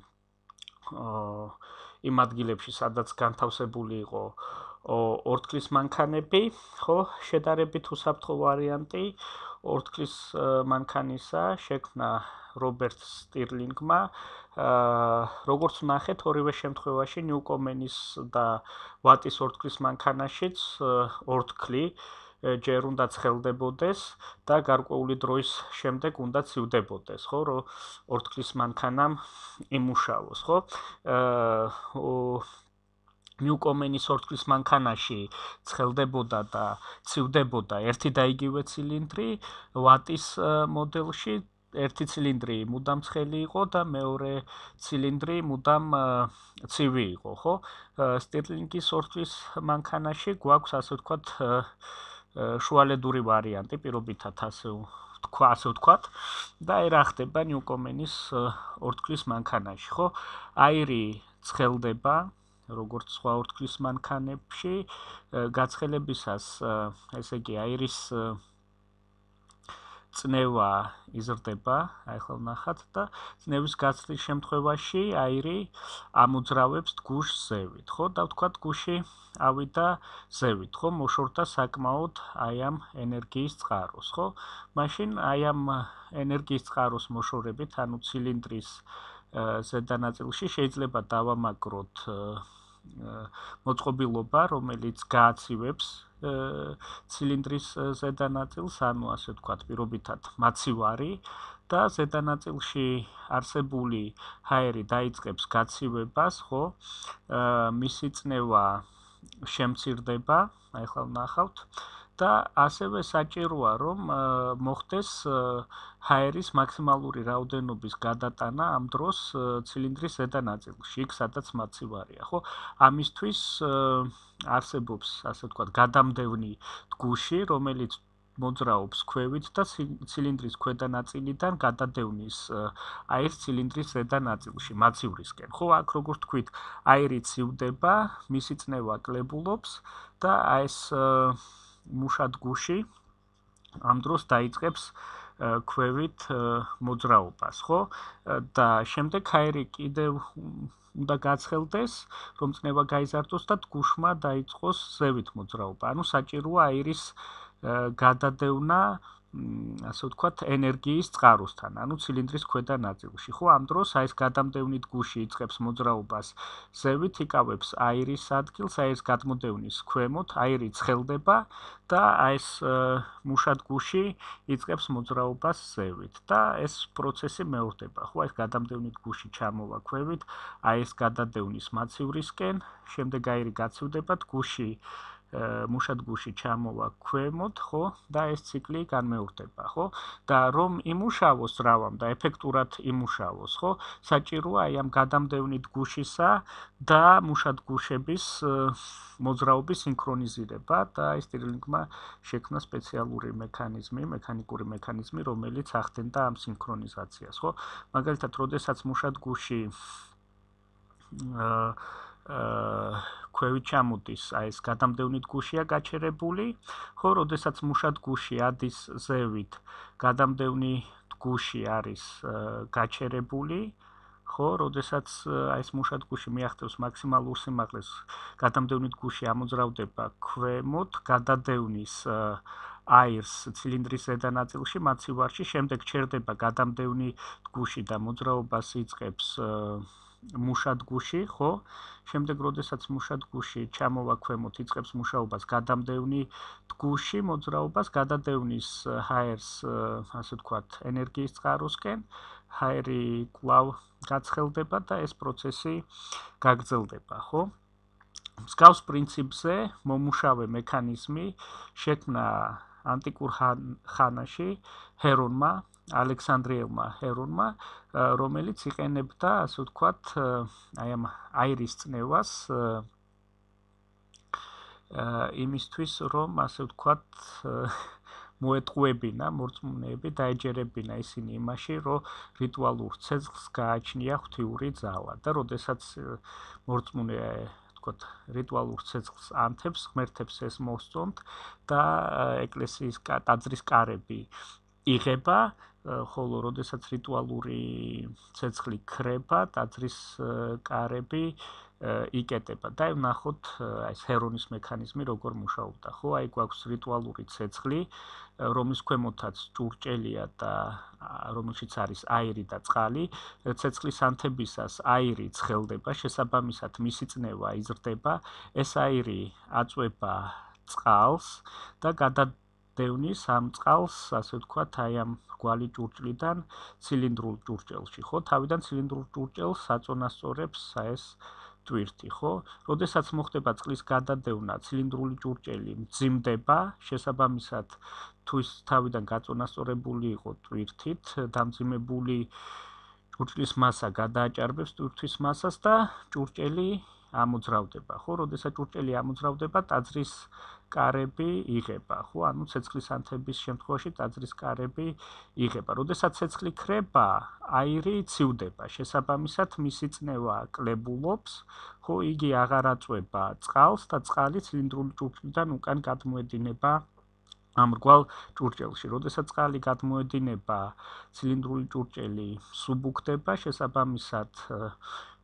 იმ ადგილებში, სადაც განთავსებული იყო ორთქლის მანქანები, ხო, შედარებით უსაფრთხო ვარიანტი ორთქლის მანქანისა შექმნა რობერტ სტირლინგმა. როგორც ვნახეთ, ორივე შემთხვევაში ნიუკომენის და ვატის ორთქლის მანქანაშიც ორთქლი ჯერ უნდა ცხელდებოდეს და გარკვეული დროის შემდეგ უნდა ცივდებოდეს, ხო, რომ ორთქლის მანქანამ იმუშაოს, ხო? ნიუკომენის ორთქლის მანქანაში ცხელდებოდა და ცივდებოდა ერთი და იგივე ცილინდრი, ვატის მოდელში ერთი ცილინდრი მუდამ ცხელი იყო და მეორე ცილინდრი მუდამ ცივი იყო, ხო? სტირლინგის ორთქლის მანქანაში გვაქვს ასე ვთქვათ შუალედური ვარიანტი, პირობითად ასე ვთქვათ და რა ხდება ნიუკომენის ორთქლის მანქანაში, ხო? აირი ცხელდება როგორც სხვა ორთქლის მანქანებში, გაცხელებისას, ესე იგი, აირის წნევა იზრდება, ახლა ვნახათ და წნევის გაცვლის შემთხვევაში აირი ამოძრავებს გუშს ზევით, ხო? და ვთქვათ გუში ავიდა ზევით, ხო? მოშორდა საკმაოდ აი ამ ენერგიის წყაროს, ხო? მაშინ აი ამ ენერგიის წყაროს მოშორებით, ანუ ცილინდრის ზედა ნაწილში შეიძლება დავამაგროთ მოწყობილობა, რომელიც გააცივებს ცილინდრის ზედა ნაწილს, ანუ ასე ვთქვათ, პირობითად მაცივარი და ზედა ნაწილში არსებული ჰაერი დაიწყებს გაცივებას, ხო? მისი წნევა შემცირდება, ახლა ვნახავთ და ასევე საჭიროა, რომ მოხდეს ჰაერის მაქსიმალური რაოდენობის გადატანა ამ დროს ცილინდრის ზედა ნაწილში, იქ სადაც მაცივარია, ხო? ამისთვის არსებობს, ასე ვთქვათ, გადამდევნი გუში, რომელიც მოძრაობს ქვევით და ცილინდრის ქვედა ნაწილიდან გადადევნის აირს ცილინდრის ზედა ნაწილში, მაცივრისკენ. ხო, აქ როგორც თქვით, აირი ცივდება, მისი წნევა კლებულობს და ეს მუშად გუში ამ დროს დაიწყებს ქვევით მოძრაობას, ხო? და შემდეგ აირი კიდევ უნდა გაცხელდეს, რომ წნევა გაიზარდოს და გუშმა დაიწყოს ზევით მოძრაობა. ანუ საჭიროა აირის გადადევნა, ასე ვთქვათ, ენერგიის წყაროსთან, ანუ ცილინდრის ქვედა ნაწილში. ხო, ამ დროს აი ეს გადამდევნით გუში იწყებს მოძრაობას ზევით, იკავებს აირის ადგილს, აირის გადმოდევნის ქვემოთ, აირი ცხელდება და აი ეს მუშად გუში იწყებს მოძრაობას ზევით და ეს პროცესი მეორდება. ხო, აი ეს გადამდევნით გუში ჩამოვა ქვევით, აი ეს გადადევნის მაცივრისკენ, შემდეგ აირი გაცივდება, გუში მუშად გუში ჩამოვა ქვემოთ, ხო? და ეს ციკლი განმეორდება, ხო? და რომ იმუშავოს რავამ და ეფექტურად იმუშავოს, ხო? საჭიროა აი ამ გადამდევნით გუშისა და მუშად გუშების მოძრაობის სინქრონიზირება და აი სტირლინგმა შექმნა სპეციალური მექანიკური მექანიზმი, რომელიც ახდენდა ამ სინქრონიზაციას, ხო? მაგალითად, როდესაც მუშად გუში ქვევით ჩამოდის, აი ეს გადამდევნით გუშია გაჩერებული, ხო, როდესაც მუშად გუში ადის ზევით, გადამდევნი გუში არის გაჩერებული, ხო, როდესაც აი ეს მუშად გუში მიაღწევს მაქსიმალურ სიმაღლეს, გადამდევნით გუში ამოძრავდება ქვემოთ, გადადევნის აირს ცილინდრის ზედა ნაწილში, მაცივარში, შემდეგ ჩერდება გადამდევნი გუში და მოძრაობას იწყებს მუშად გუში, ხო? შემდეგ როდესაც მუშად გუში ჩამოვა ქვემოთ, იწყებს მუშაობას გადამდევნი გუში, მოძრაობას გადადევნის ჰაერს, ასე ვთქვათ, ენერგიის წყაროსკენ, ჰაერი კვლავ გაცხელდება და ეს პროცესი გაგრძელდება, ხო? მსგავს პრინციპზე მომუშავე მექანიზმი შექმნა ანტიკურ ხანაში ჰერონმა, ალექსანდრიელმა ჰერონმა, რომელიც იყენებდა, ასე ვთქვათ, აი ამ აირის წნევას იმისთვის, რომ, ასე ვთქვათ, მოეტყუებინა მორწმუნეები, დაეჯერებინა ისინი იმაში, რომ რიტუალურ ცეცხლს გააჩნია ღვთიური ძალა და როდესაც მორწმუნე რიტუალურ ცეცხლს ანთებს, ღმერთებს ეს მოსწონთ და ეკლესიის ტაძრის კარები იღება, ხოლო როდესაც რიტუალური ცეცხლი ქრება, ტაძრის კარები იკეტება და ვნახოთ ეს ჰერონის მექანიზმი როგორ მუშაობდა, ხო? აი გვაქვს რიტუალური ცეცხლი, რომლის ქვემოთაც ჭურჭელია და რომელშიც არის აირი და წყალი, ცეცხლის ანთებისას აირი ცხელდება, შესაბამისად მისი წნევა იზრდება, ეს აირი აწვება წყალს და გადადევნის ამ წყალს, ასე ვთქვათ, აი ამ რგვალი ჭურჭლიდან ცილინდრულ ჭურჭელში, ხო? თავიდან ცილინდრულ ჭურჭელს აწონასწორებს ეს ტვირთი, ხო? როდესაც მოხდება წყლის გადადევნა, ცილინდრული ჭურჭელი მძიმდება, შესაბამისად, თუ ის თავიდან გაწონასწორებული იყო ტვირთით, დამძიმებული ჭურჭლის მასა გადააჭარბებს ტვირთვის მასას და ჭურჭელი ამოძრავდება, ხო? როდესაც ჭურჭელი ამოძრავდება, ტაძრის კარები იღება, ხო? ანუ ცეცხლის ანთების შემთხვევაში ტაძრის კარები იღება. როდესაც ცეცხლი ქრება, აირი ცივდება. შესაბამისად, მისი წნევა კლებულობს, ხო? იგი აღარ აწვება წყალს და წყალი ცილინდრული ჭურჭლიდან უკან გადმოედინება ამ რგვალ ჭურჭელში. როდესაც წყალი გადმოედინება, ცილინდრული ჭურჭელი სუბუქდება, შესაბამისად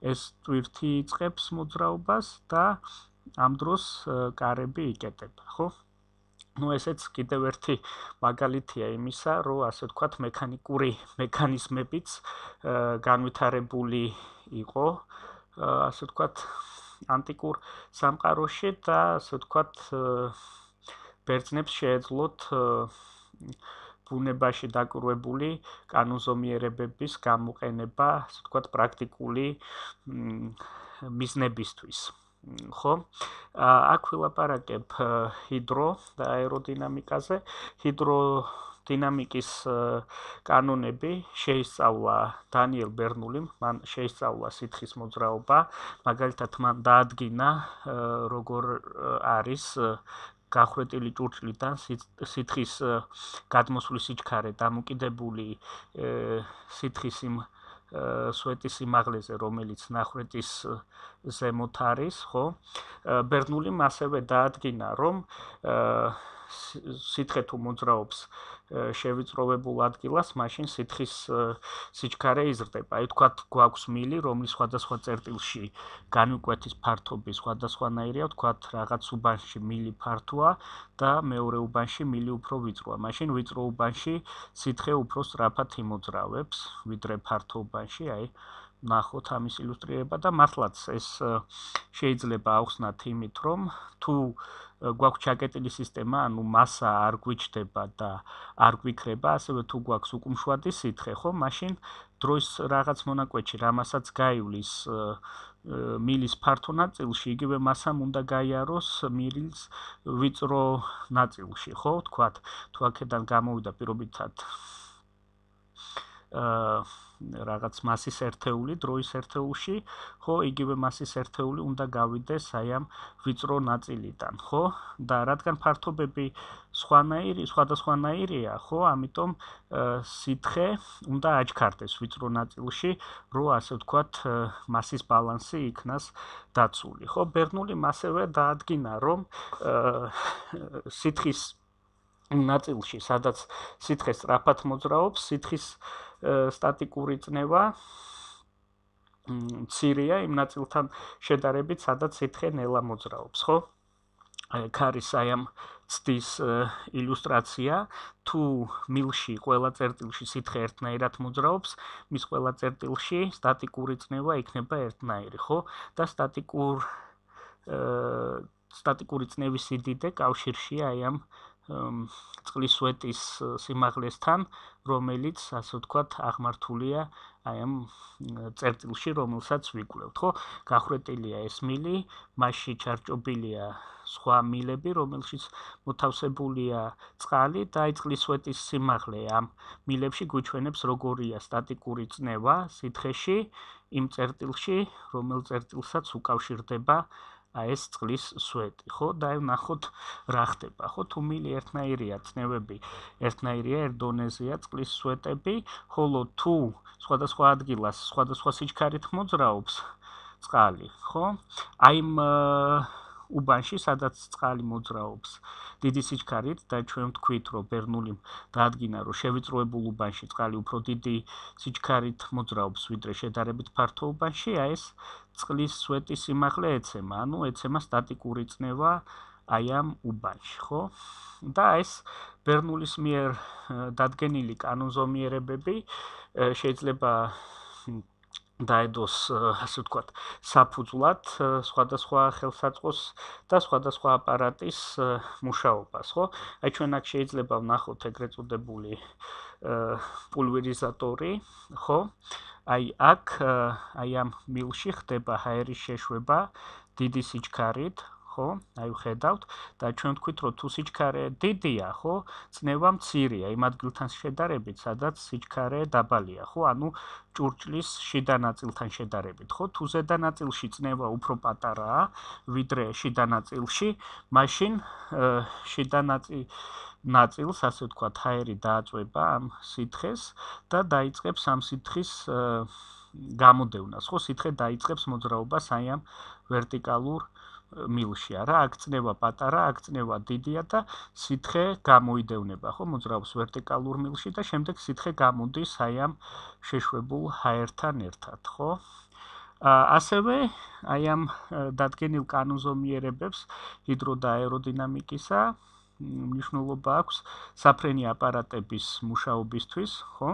ეს ტვირთი იწყებს მოძრაობას და ამ დროს კარები იკეტება, ხო? ну ესეც კიდევ ერთი მაგალითია იმისა, რომ ასე ვთქვათ, მექანიკური მექანიზმებიც განვითარებული იყო, ასე ვთქვათ, ანტიკურ სამყაროში და ასე ვთქვათ, ბერძნებს შეეძლოთ ბუნებაში დაკვირვებული კანონზომიერებების გამოყენება, ასე ვთქვათ, პრაქტიკული მიზნებისთვის. ხო? აქ ვილაპარაკებ ჰიდრო და აეროდინამიკაზე. ჰიდროდინამიკის კანონები შეისწავლა დანიელ ბერნულიმ, მან შეისწავლა სითხის მოძრაობა, მაგალითად მან დაადგინა როგორ არის გახვეტილი ჭურჭლიდან სითხის გადმოსვლის სიჩქარე დამოკიდებული სითხის იმ სვეტის სიმაღლეზე, რომელიც ნახვეტის ზემოთ არის, ხო? ბერნულიმ ასევე დაადგინა, რომ სითხე თუ მოძრაობს შევიწროვებულ ადგილას, მაშინ სითხის სიჩქარე იზრდება. აი თქვათ, გვაქვს მილი, რომლის სხვადასხვა წერტილში განუკვეთის ფართობი სხვადასხვანაირია, ვთქვათ, რაღაც უბანში მილი ფართოა და მეორე უბანში მილი უფრო ვიწროა. მაშინ ვიწრო უბანში სითხე უფრო სწრაფად იმოძრავებს, ვიდრე ფართო უბანში, აი ნახოთ ამის ილუსტრირება და მართლაც ეს შეიძლება ავხსნათ იმით, რომ თუ გვაქვს ჩაკეტილი სისტემა, ანუ მასა არ გვიჩდება და არ გვიქრება, ასევე თუ გვაქვს უკუმშვადი სითხე, ხო, მაშინ დროის რაღაც მონაკვეთში, რამასაც გაივლის მილის ფართო ნაწილში, იგივე მასამ უნდა გაიაროს მილის ვიწრო ნაწილში, ხო, თქვათ, თუ აქედან გამოვიდა პირობითად რაღაც მასის ერთეული დროის ერთეულში, ხო, იგივე მასის ერთეული უნდა გავიდეს აი ამ ვიწრო ნაწილიდან, ხო? და რადგან ფართობები სხვადასხვანაირია, ხო, ამიტომ სითხე უნდა აჩქარდეს ვიწრო ნაწილში, რომ ასე ვთქვათ, მასის ბალანსი იქნას დაცული, ხო? ბერნულიმ ასევე დაადგინა, რომ სითხის ნაწილში, სადაც სითხე სწრაფად მოძრაობს, სითხის სტატიკური წნევა მცირეა იმ ნაწილთან შედარებით, სადაც სითხე ნელა მოძრაობს, ხო? აქ არის აი ამ ცდის ილუსტრაცია, თუ მილში ყველა წერტილში სითხე ერთნაირად მოძრაობს, მის ყველა წერტილში სტატიკური წნევა იქნება ერთნაირი, ხო? და სტატიკური წნევის სიდიდე კავშირშია აი ამ წყლის სვეტის სიმაღლესთან, რომელიც, ასე ვთქვათ, აღმართულია აი ამ წერტილში, რომელსაც ვიკვლევთ, ხო? გახვეტილია ეს მილი, მასში ჩარჭობილია სხვა მილები, რომელშიც მოთავსებულია წყალი და აი წყლის სვეტის სიმაღლე ამ მილებში გვიჩვენებს, როგორია სტატიკური წნევა სითხეში, იმ წერტილში, რომელ წერტილსაც უკავშირდება ეს წყლის სვეტი, ხო? და აი ნახოთ რა ხდება, ხო? თუ მილი ერთნაირია, წნევები ერთნაირია, ერთ დონეზეა წყლის სვეტები, ხოლო თუ სხვადასხვა ადგილას სხვადასხვა სიჩქარით მოძრაობს წყალი, ხო? აი იმ უბანში, სადაც წყალი მოძრაობს დიდი სიჩქარით და ჩვენ ვთქვით, რომ ბერნულიმ დაადგინა, რომ შევიწროებულ უბანში წყალი უფრო დიდი სიჩქარით მოძრაობს, ვიდრე შედარებით ფართო უბანში, აი ეს წყლის სვეტის სიმაღლე ეცემა, ანუ ეცემა სტატიკური წნევა აი ამ უბანში, ხო? და ეს ბერნულის მიერ დადგენილი კანონზომიერებები შეიძლება დაედოს, ასე ვთქვათ, საფუძვლად სხვადასხვა ხელსაწყოს და სხვადასხვა აპარატის მუშაობას, ხო? აი ჩვენ აქ შეიძლება ვნახოთ ეგრეთ წოდებული პულვერიზატორი, ხო? აი აქ აი ამ მილში ხდება ჰაერის შეშვება დიდი სიჩქარით, ხო? აი ვხედავთ და ჩვენ ვთქვით, რომ თუ სიჩქარე დიდია, ხო? წნევა მცირეა იმ ადგილთან შედარებით, სადაც სიჩქარე დაბალია, ხო? ანუ ჭურჭლის შიდა ნაწილთან შედარებით, ხო? თუ ზედა ნაწილში წნევა უფრო პატარაა, ვიდრე შიდა ნაწილში, მაშინ შიდა ნაწილს, ასე ვთქვათ, ჰაერი დააწვება ამ სითხეს და დაიწყებს ამ სითხის გამოდევნას, ხო? სითხე დაიწყებს მოძრაობას აი ამ ვერტიკალურ მილში, არა? აქ წნევა პატარა, აქ წნევა დიდია და სითხე გამოიდევნება, ხო? მოძრაობს ვერტიკალურ მილში და შემდეგ სითხე გამოდის აი ამ შეშვებულ ჰაერთან ერთად, ხო? ასევე აი ამ დადგენილ კანონზომიერებებს ჰიდრო და აეროდინამიკისა მნიშვნელობა აქვს საფრენი აპარატების მუშაობისთვის, ხო?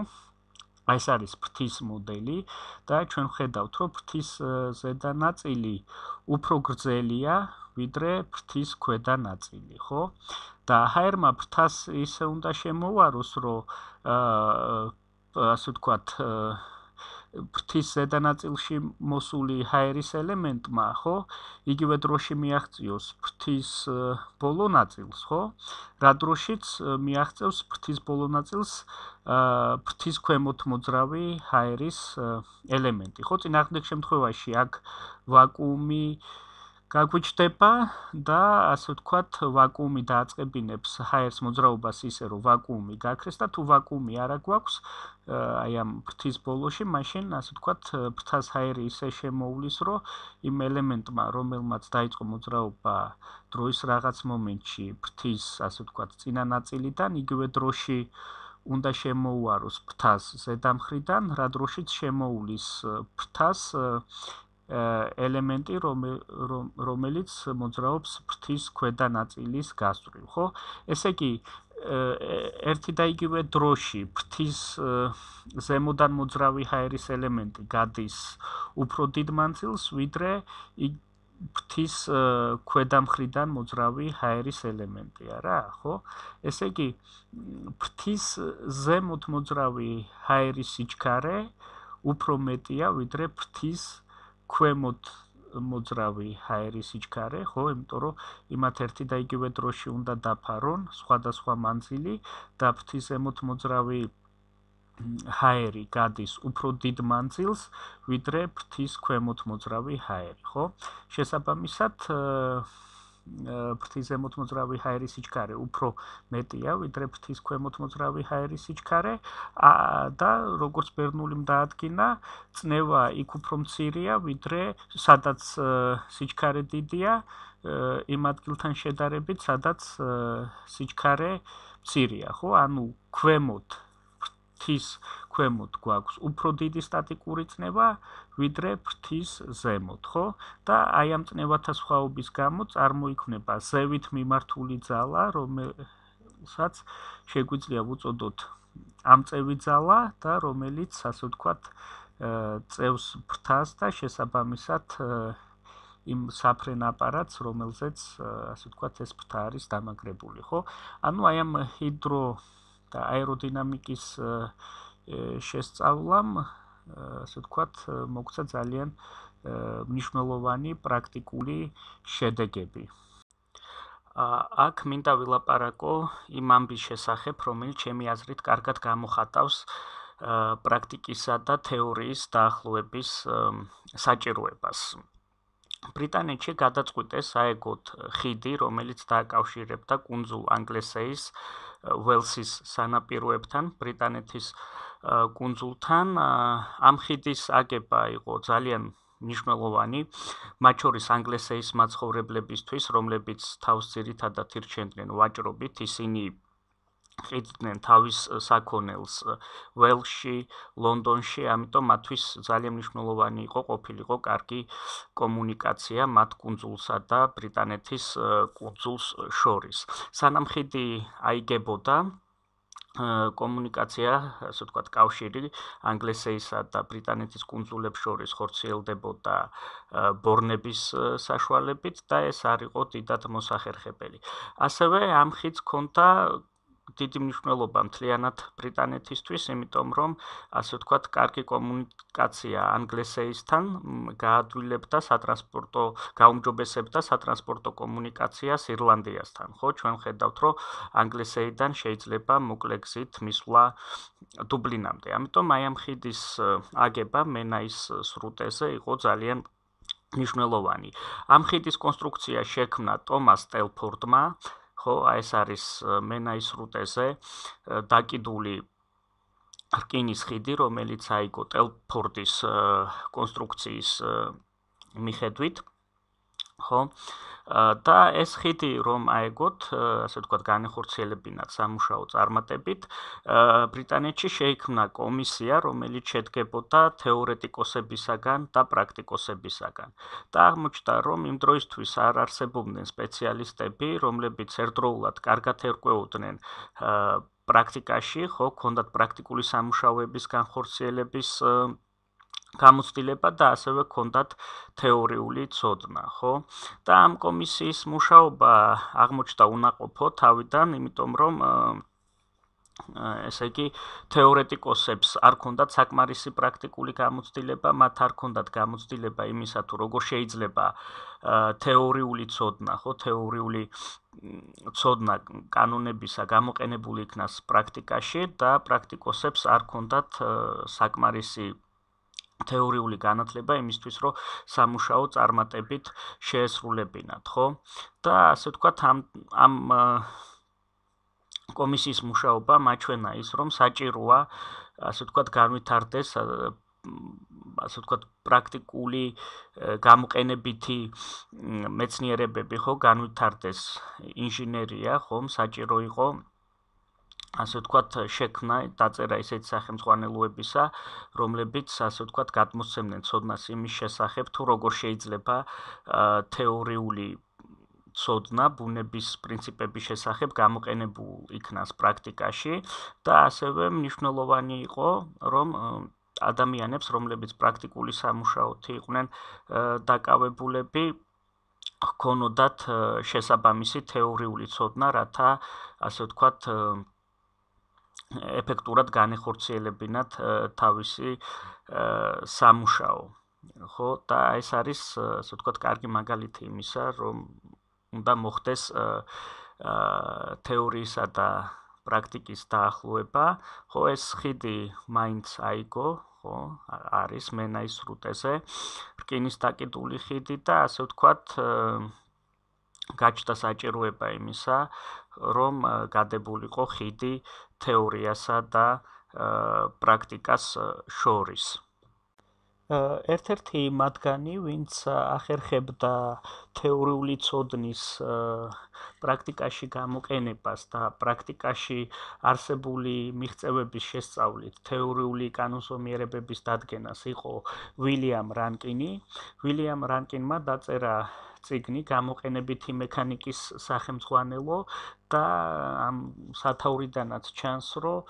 აი ეს არის ფრთის მოდელი და ჩვენ ვხედავთ, რომ ფრთის ზედა ნაწილი უფრო გრძელია, ვიდრე ფრთის ქვედა ნაწილი, ხო? და ჰაერმა ფრთას ისე უნდა შემოვაროს, რომ ასე ვთქვათ, ფრთის ზედა ნაწილში მოსული ჰაერის ელემენტმა, ხო? იგივე დროში მიაღწიოს ფრთის ბოლო ნაწილს, ხო? რა დროშიც მიაღწევს ფრთის ბოლო ნაწილს ფრთის ქვემოთ მოძრავი ჰაერის ელემენტი, ხო? წინააღმდეგ შემთხვევაში აქ ვაკუუმი გაგვიჩნდება და ასე ვთქვათ, ვაკუუმი დააწყებინებს ჰაერს მოძრაობას ისე, რომ ვაკუუმი გაქრეს და თუ ვაკუუმი არა გვაქვს, აი ამ ფრთის ბოლოში, მაშინ ასე ვთქვათ, ფრთას ჰაერი ისე შემოუვლის, რომ იმ ელემენტმა, რომელმაც დაიწყო მოძრაობა დროის რაღაც მომენტში ფრთის, ასე ვთქვათ, წინა ნაწილიდან, იგივე დროში უნდა შემოუაროს ფრთას ზედა მხრიდან, რა დროშიც შემოუვლის ფრთას ელემენტი, რომელიც მოძრაობს ფრთის ქვედა ნაწილის გასწვრივ, ხო? ესე იგი, ერთი და იგივე დროში ფრთის ზემოდან მოძრავი ჰაერის ელემენტი გადის უფრო დიდ მანძილს, ვიდრე ფრთის ქვედა მხრიდან მოძრავი ჰაერის ელემენტია რა, ხო? ესე იგი, ფრთის ზემოთ მოძრავი ჰაერის სიჩქარე უფრო მეტია, ვიდრე ფრთის ქვემოთ მოძრავი ჰაერის სიჩქარე, ხო? იმიტომ რომ იმათ ერთი და იგივე დროში უნდა დაფარონ სხვადასხვა მანძილი და ფრთის ზემოთ მოძრავი ჰაერი გადის უფრო დიდ მანძილს, ვიდრე ფრთის ქვემოთ მოძრავი ჰაერი, ხო? შესაბამისად, ფრთის ზემოთ მოძრავი ჰაერის სიჩქარე უფრო მეტია, ვიდრე ფრთის ქვემოთ მოძრავი ჰაერის სიჩქარე და როგორც ბერნულიმ დაადგინა, წნევა იქ უფრო მცირეა, ვიდრე სადაც სიჩქარე დიდია, იმ ადგილთან შედარებით, სადაც სიჩქარე მცირეა, ხო? ანუ ფრთის ქვემოთ გვაქვს უფრო დიდი სტატიკური წნევა, ვიდრე ფრთის ზემოთ, ხო? და აი ამ წნევათა სხვაობის გამო წარმოიქმნება ზევით მიმართული ძალა, რომელსაც შეგვიძლია ვუწოდოთ ამწევი ძალა და რომელიც, ასე ვთქვათ, წევს ფრთას და შესაბამისად იმ საფრენ აპარატს, რომელზეც, ასე ვთქვათ, ეს ფრთა არის დამაგრებული, ხო? ანუ აი ამ ჰიდრო და აეროდინამიკის შესწავლამ, ასე ვთქვათ, მოგცა ძალიან მნიშვნელოვანი პრაქტიკული შედეგები. აქ მინდა ვილაპარაკო იმ ამბის შესახებ, რომელიც ჩემი აზრით კარგად გამოხატავს პრაქტიკისა და თეორიის დაახლოების საჭიროებას. ბრიტანეთში გადაწყვიტეს აეგოთ ხიდი, რომელიც დააკავშირებდა კუნძულ ანგლესეის ველსის სანაპიროებთან, ბრიტანეთის კუნძულთან. ამ ხიდის აგება იყო ძალიან მნიშვნელოვანი, მათ შორის ანგლესეის მაცხოვრებლებისთვის, რომლებიც თავს ძირითადად ირჩენდნენ ვაჭრობით, ისინი ყიდდნენ თავის საქონელს ველსში, ლონდონში, ამიტომ მათთვის ძალიან მნიშვნელოვანი ყოფილიყო კარგი კომუნიკაცია მათ კუნძულსა და ბრიტანეთის კუნძულს შორის. სანამ ხიდი აიგებოდა, კომუნიკაცია, ასე ვთქვათ, კავშირი ანგლისეისა და ბრიტანეთის კუნძულებს შორის ხორციელდებოდა ბორნების საშუალებით და ეს არ იყო დიდად მოსახერხებელი. ასევე ამ ხიდს ჰქონდა დიდი მნიშვნელობა მთლიანად ბრიტანეთისთვის, იმიტომ რომ ასე ვთქვათ, კარგი კომუნიკაცია ანგლისეისთან გაადვილებდა სატრანსპორტო, გაუმჯობესებდა სატრანსპორტო კომუნიკაციას ირლანდიასთან. ხო, ჩვენ ხედავთ, რომ ანგლისეიდან შეიძლება მოკლე გზით მისვლა დუბლინამდე. ამიტომ აი ამ ხიდის აგება მენაის სრუტეზე იყო ძალიან მნიშვნელოვანი. ამ ხიდის კონსტრუქცია შექმნა ტომას ტელფორდმა, ხო, ეს არის მენაის სრუტეზე დაკიდული რკინის ხიდი, რომელიც აიგო ტელფორდის კონსტრუქციის მიხედვით, ხო? და ეს ხიდი რომ აეგოთ, ასე ვთქვათ, განეხორციელებინათ სამუშაო წარმატებით, ბრიტანეთში შეიქმნა კომისია, რომელიც შედგებოდა თეორეტიკოსებისაგან და პრაქტიკოსებისაგან. და აღმოჩნდა, რომ იმ დროისთვის არ არსებობდნენ სპეციალისტები, რომლებიც ერთდროულად კარგად ერკვეოდნენ პრაქტიკაში, ხო, ჰქონდათ პრაქტიკული სამუშაოების განხორციელების გამოცდილება და ასევე ჰქონდათ თეორიული ცოდნა, ხო? და ამ კომისიის მუშაობა აღმოჩნდა უნაყოფო თავიდან, იმიტომ რომ ესე იგი თეორეტიკოსებს არ ჰქონდათ საკმარისი პრაქტიკული გამოცდილება, მათ არ ჰქონდათ გამოცდილება იმისა, თუ როგორ შეიძლება თეორიული ცოდნა, ხო, თეორიული ცოდნა კანონებისა გამოყენებული იქნას პრაქტიკაში და პრაქტიკოსებს არ ჰქონდათ საკმარისი თეორიული განათლება იმისთვის, რომ სამუშაო წარმატებით შეესრულებინათ, ხო? და ასე ვთქვათ, ამ კომისიის მუშაობა მაჩვენა ის, რომ საჭიროა, ასე ვთქვათ, განვითარდეს ასე ვთქვათ, პრაქტიკული გამოყენებითი მეცნიერებები, ხო, განვითარდეს ინჟინერია, ხომ, საჭირო იყო ასე ვთქვათ, შექმნა დაწერა ისეთი სახელმძღვანელოებისა, რომლებიც ასე ვთქვათ, გადმოსცემდნენ ცოდნას იმის შესახებ, თუ როგორ შეიძლება თეორიული ცოდნა ბუნების პრინციპების შესახებ გამოყენებულ იქნას პრაქტიკაში და ასევე მნიშვნელოვანი იყო, რომ ადამიანებს, რომლებიც პრაქტიკული სამუშაოთი იყვნენ დაკავებულები, ჰქონოდათ შესაბამისი თეორიული ცოდნა, რათა ასე ვთქვათ, ეფექტურად განეხორციელებინათ თავისი სამუშაო. ხო, და ეს არის, ასე ვთქვათ, კარგი მაგალითი იმისა, რომ უნდა მოხდეს თეორიისა და პრაქტიკის დაახლოება. ხო, ეს ხიდი მაინც აიგო, ხო, არის მენაის სრუტეზე, რკინის დაკიდული ხიდი და ასე ვთქვათ, გაჩნდა საჭიროება იმისა, რომ გადებულიყო ხიდი თეორიასა და პრაქტიკას შორის. ერთ-ერთი მათგანი, ვინც ახერხებდა თეორიული ცოდნის პრაქტიკაში გამოყენებას და პრაქტიკაში არსებული მიღწევების შესწავლით თეორიული კანონზომიერებების დადგენას იყო უილიამ რანკინი. უილიამ რანკინმა დაწერა წიგნი გამოყენებითი მექანიკის სახელმძღვანელო და ამ სათაურიდანაც ჩანს, რომ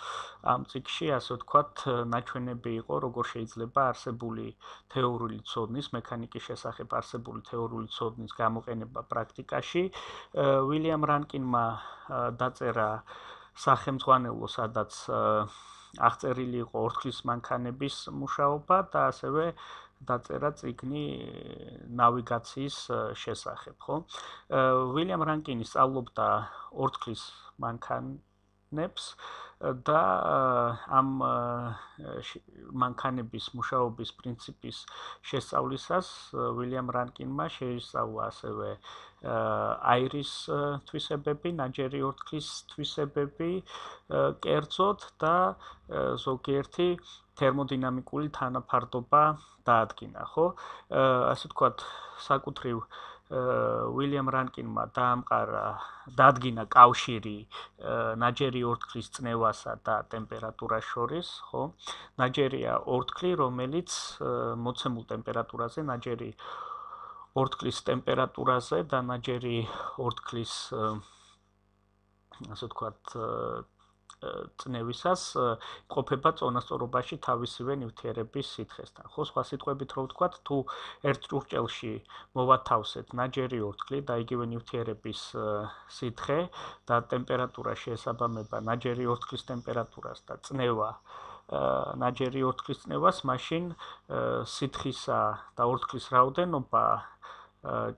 ამ წიგნში, ასე ვთქვათ, ნაჩვენები იყო, როგორ შეიძლება არსებული თეორიული ცოდნის, მექანიკის შესახებ არსებული თეორიული ცოდნის გამოყენება პრაქტიკაში. უილიამ რანკინმა დაწერა სახელმძღვანელო, სადაც აღწერილი იყო ორთქლის მანქანების მუშაობა და ასევე დაწერა წიგნი ნავიგაციის შესახებ, ხო? უილიამ რანკინი სწავლობდა ორთქლის მანქანებს და ამ მანქანების მუშაობის პრინციპის შესწავლისას უილიამ რანკინმა შეისწავლა ასევე აირის თვისებები, ნაჯერი ორთქლის თვისებები კერძოდ და ზოგიერთი თერმოდინამიკული თანაფარდობა დაადგინა, ხო? ასე ვთქვათ, საკუთრივ უილიამ რანკინმა დაადგინა კავშირი ნაჯერი ორთქლის წნევასა და ტემპერატურას შორის, ხო? ნაჯერია ორთქლი, რომელიც მოცემულ ტემპერატურაზე, ნაჯერი ორთქლის ტემპერატურაზე და ნაჯერი ორთქლის ასე ვთქვათ, წნევისას ყოფება წონასწორობაში თავისივე ნივთიერების სითხესთან. ხო, სხვა სიტყვებით რო ვთქვათ, თუ ერთ ჭურჭელში მოვათავსეთ ნაჯერი ორთქლი და იგივე ნივთიერების სითხე და ტემპერატურა შეესაბამება ნაჯერი ორთქლის ტემპერატურას და წნევა ნაჯერი ორთქლის წნევას, მაშინ სითხისა და ორთქლის რაოდენობა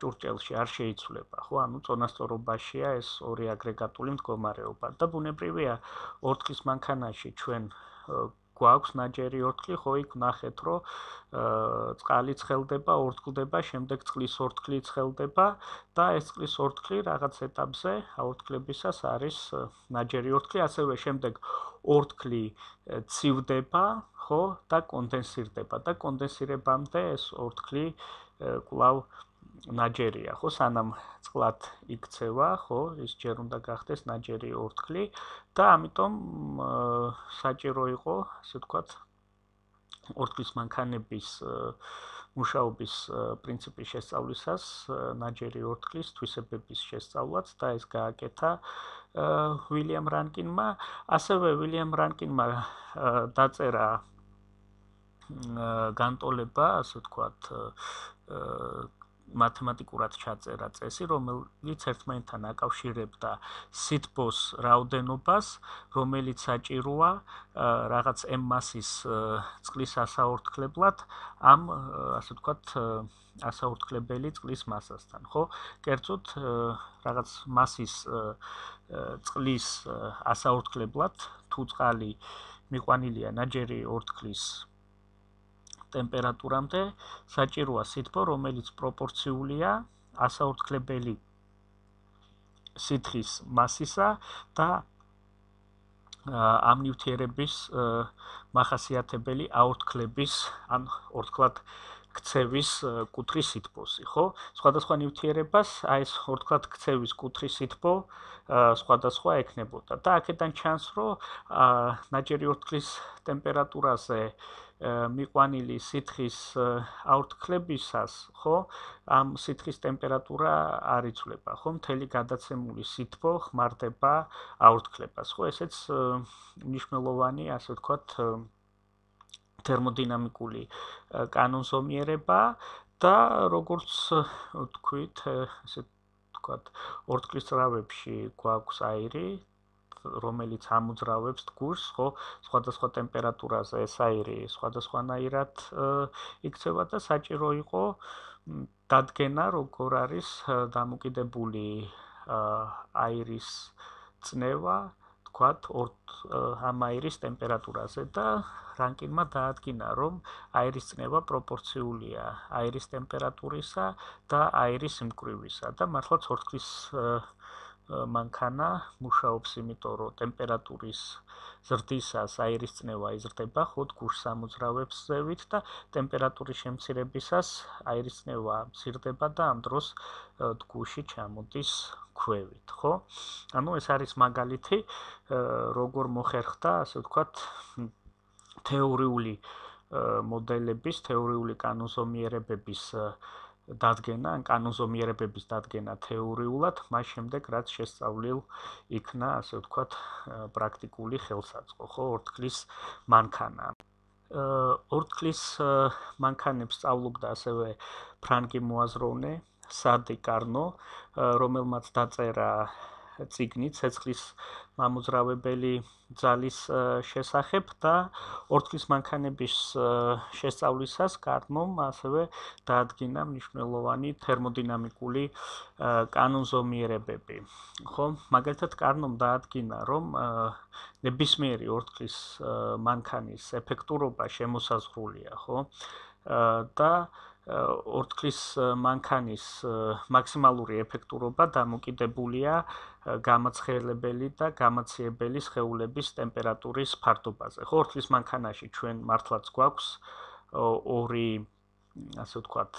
ჭურჭელში არ შეიცვლება, ხო? ანუ წონასწორობაშია ეს ორი აგრეგატული მდგომარეობა და ბუნებრივია ორთქლის მანქანაში ჩვენ გვაქვს ნაჯერი ორთქლი, ხო, იქ ვნახეთ, რომ წყალი ცხელდება, ორთქლდება, შემდეგ წყლის ორთქლი ცხელდება და ეს წყლის ორთქლი რაღაც ეტაპზე აორთქლებისას არის ნაჯერი ორთქლი, ასევე შემდეგ ორთქლი ცივდება, ხო, და კონდენსირდება და კონდენსირებამდე ეს ორთქლი კვლავ ნაჯერია, ხო, სანამ წყლად იქცევა, ხო, ის ჯერ უნდა გახდეს ნაჯერი ორთქლი და ამიტომ საჭირო იყო, ასე ვთქვათ, ორთქლის მანქანების მუშაობის პრინციპის შესწავლისას ნაჯერი ორთქლის თვისებების შესწავლაც და ეს გააკეთა ვილიამ რანკინმა, ასევე ვილიამ რანკინმა დაწერა განტოლება, ასე ვთქვათ, მათემატიკურად ჩაწერა წესი, რომელიც ერთმანეთთან აკავშირებდა სითბოს რაოდენობას, რომელიც საჭიროა რაღაც m მასის წყლის ასაორთქლებლად ამ, ასე ვთქვათ, ასაორთქლებელი წყლის მასასთან, ხო? კერძოდ რაღაც მასის წყლის ასაორთქლებლად, თუ წყალი მიყვანილია ნაჯერი ორთქლის ტემპერატურამდე საჭიროა სითბო, რომელიც პროპორციულია ასაორთქლებელი სითხის მასისა და ამ ნივთიერების მახასიათებელი აორთქლების, ან ორთქლად ქცევის კუთხის სითბოსი, ხო? სხვადასხვა ნივთიერებას აი ეს ორთქლად ქცევის კუთხის სითბო სხვადასხვა ექნებოდა და აქედან ჩანს, რომ ნაჯერი ორთქლის ტემპერატურაზე მიყვანილი სითხის აორთქლებისას, ხო, ამ სითხის ტემპერატურა არ იცვლება, ხო, მთელი გადაცემული სითბო ხმარდება აორთქლებას, ხო, ესეც მნიშვნელოვანი, ასე ვთქვათ, თერმოდინამიკული კანონზომიერება და როგორც ვთქვით, ესე ვთქვათ, ორთქლის ძრავებში გვაქვს აირი, რომელიც ამოძრავებს დგურს, ხო, სხვადასხვა ტემპერატურაზე ეს აირი სხვადასხვანაირად იქცევა და საჭირო იყო დადგენა, როგორ არის დამოკიდებული აირის წნევა, ვთქვათ, ამ აირის ტემპერატურაზე და რანკინმა დაადგინა, რომ აირის წნევა პროპორციულია აირის ტემპერატურისა და აირის მკვრივისა და მართლაც ორთქლის მანქანა მუშაობს, იმიტომ რომ ტემპერატურის ზრდისას აირის წნევა იზრდება, ხო, დგურს ამოძრავებს ზევით და ტემპერატურის შემცირებისას აირის წნევა მცირდება და ამ დროს დგურში ჩამოდის ქვევით, ხო? ანუ ეს არის მაგალითი, როგორ მოხერხდა, ასე ვთქვათ, თეორიული მოდელების, თეორიული კანონზომიერებების დადგენა, ან კანონზომიერებების დადგენა თეორიულად, მას შემდეგ რაც შესწავლილ იქნა, ასე ვთქვათ, პრაქტიკული ხელსაწყო, ხო, ორთქლის მანქანა. ორთქლის მანქანებს სწავლობდა ასევე ფრანკი მოაზროვნე, სადი კარნო, რომელმაც დაწერა წიგნი ცეცხლის მამოძრავებელი ძალის შესახებ და ორთქლის მანქანების შესწავლისას კარნომ ასევე დაადგინა მნიშვნელოვანი თერმოდინამიკული კანონზომიერებები. ხო, მაგალითად კარნომ დაადგინა, რომ ნებისმიერი ორთქლის მანქანის ეფექტურობა შემოსაზღვრულია, ხო? და ორთქლის მანქანის მაქსიმალური ეფექტურობა დამოკიდებულია გამაცხელებელი და გამაციებელი სხეულების ტემპერატურის ფარდობაზე. ხო, ორთქლის მანქანაში ჩვენ მართლაც გვაქვს ორი, ასე ვთქვათ,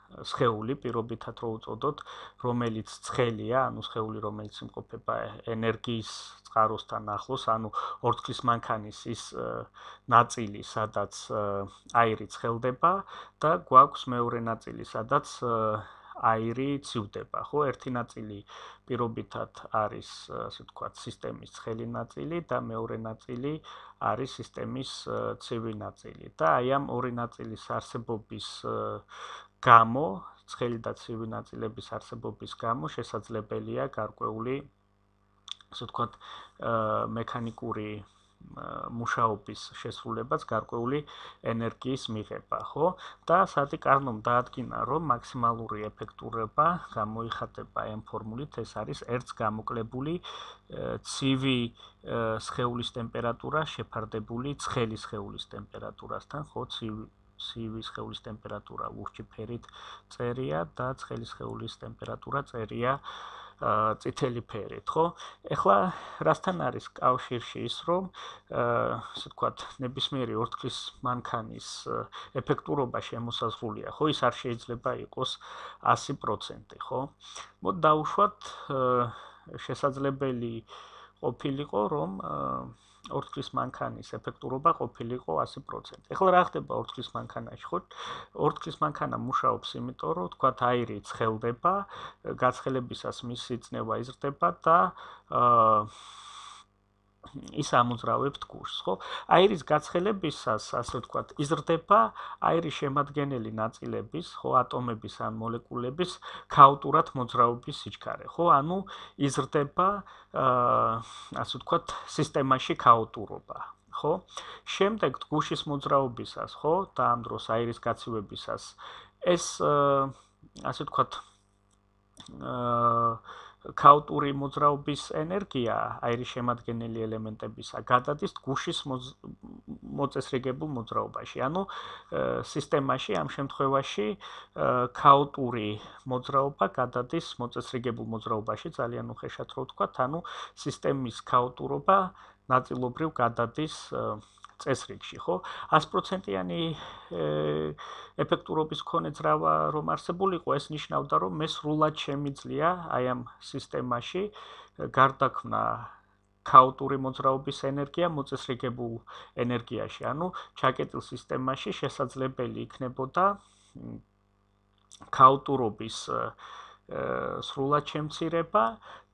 სხეული, პირობითად რო უწოდოთ, რომელიც ცხელია, ანუ სხეული, რომელიც იმყოფება ენერგიის წყაროსთან ახლოს, ანუ ორთქლის მანქანის ის ნაწილი, სადაც აირი ცხელდება და გვაქვს მეორე ნაწილი, სადაც აირი ცივდება, ხო? ერთი ნაწილი პირობითად არის, ასე ვთქვათ, სისტემის ცხელი ნაწილი და მეორე ნაწილი არის სისტემის ცივი ნაწილი. და აი ამ ორი ნაწილის არსებობის გამო, ცხელი და ცივი ნაწილების არსებობის გამო შესაძლებელია გარკვეული, ასე ვთქვათ, მექანიკური მუშაობის შესრულებას გარკვეული ენერგიის მიღება, ხო? და სადი კარნომ დაადგინა, რომ მაქსიმალური ეფექტურობა გამოიხატება ამ ფორმულით, ეს არის ერთს გამოკლებული ცივი სხეულის ტემპერატურა შეფარდებული ცხელი სხეულის ტემპერატურასთან, ხო? ცივი სხეულის ტემპერატურა ლურჯი ფერით წერია და ცხელი სხეულის ტემპერატურა წერია წითელი ფერით, ხო? ეხლა რასთან არის კავშირში ის, რომ ასე ვთქვათ, ნებისმიერი ორთქლის მანქანის ეფექტურობა შემოსაზღვრულია, ხო? ის არ შეიძლება იყოს 100%, ხო? მოდ დავუშვათ შესაძლებელი ყოფილიყო, რომ ორთქლის მანქანის ეფექტურობა ყოფილიყო 100%. ეხლა რა ხდება ორთქლის მანქანაში, ხო? ორთქლის მანქანა მუშაობს იმიტომ, რომ თქვათ აირი ცხელდება, გაცხელებისას მისი წნევა იზრდება და ის ამოძრავებს გუშს, ხო? აირის გაცხელებისას, ასე ვთქვათ, იზრდება აირის შემადგენელი ნაწილების, ხო, ატომების ან მოლეკულების ქაოტურად მოძრაობის სიჩქარე, ხო? ანუ იზრდება, ასე ვთქვათ, სისტემაში ქაოტურობა, ხო? შემდეგ გუშის მოძრაობისას, ხო, და ამ დროს აირის გაცივებისას ეს, ასე ვთქვათ, ქაოტური მოძრაობის ენერგია აირის შემადგენელი ელემენტებისა გადადის გუშის მოწესრიგებულ მოძრაობაში. ანუ სისტემაში ამ შემთხვევაში ქაოტური მოძრაობა გადადის მოწესრიგებულ მოძრაობაში, ძალიან უხეშად რო ვთქვათ, ანუ სისტემის ქაოტურობა ნაწილობრივ გადადის წესრიგში, ხო? 100%-იანი ეფექტურობის მქონე ძრავა რომ არსებულიყო, ეს ნიშნავდა, რომ მე სრულად შემიძლია აი ამ სისტემაში გარდაქმნა ქაოტური მოძრაობის ენერგია მოწესრიგებულ ენერგიაში. ანუ ჩაკეტილ სისტემაში შესაძლებელი იქნებოდა ქაუტურობის სრულად შემცირება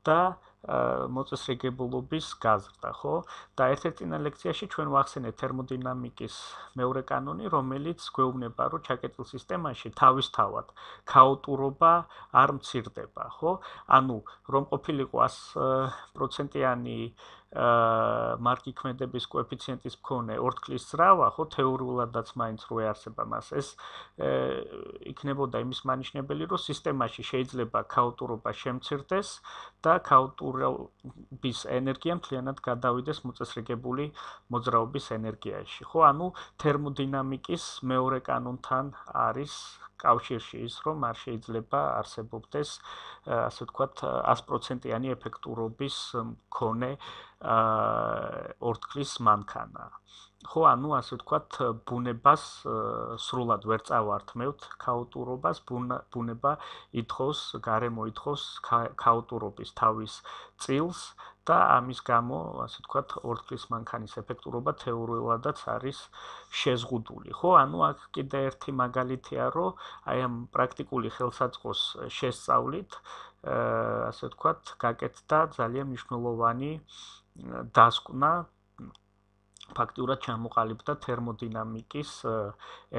და მოწესრიგებულობის გაზრდა, ხო? და ერთ-ერთ ლექციაში ჩვენ ვახსენეთ თერმოდინამიკის მეორე კანონი, რომელიც გვეუბნება, რომ ჩაკეტილ სისტემაში თავისთავად ქაუტურობა არ მცირდება, ხო? ანუ რომ ყოფილიყო 100%-იანი მარკი-ქმედების კოეფიციენტის მქონე ორთქლის ძრავა, ხო, თეორიულადაც მაინც რო ეარსება მას, ეს იქნებოდა იმის მანიშნებელი, რომ სისტემაში შეიძლება ქაუტურობა შემცირდეს და ქაუტურობის ენერგია მთლიანად გადავიდეს მოწესრიგებული მოძრაობის ენერგიაში, ხო? ანუ თერმოდინამიკის მეორე კანონთან არის კავშირში ის, რომ არ შეიძლება არსებობდეს, ასე ვთქვათ, 100%-იანი ეფექტურობის მქონე ორთქლის მანქანა. ხო, ანუ ასე ვთქვათ, ბუნებას სრულად ვერ წავართმევთ ქაუტურობას, ბუნება ითხოვს, გარემო ითხოვს ქაუტურობის თავის წილს და ამის გამო, ასე ვთქვათ, ორთქლის მანქანის ეფექტურობა თეორიულადაც არის შეზღუდული, ხო? ანუ აქ კიდე ერთი მაგალითია, რომ აი ამ პრაქტიკული ხელსაწყოს შესწავლით, ასე ვთქვათ, გაკეთდა ძალიან მნიშვნელოვანი დასკვნა ფაქტურად ჩამოყალიბდა თერმოდინამიკის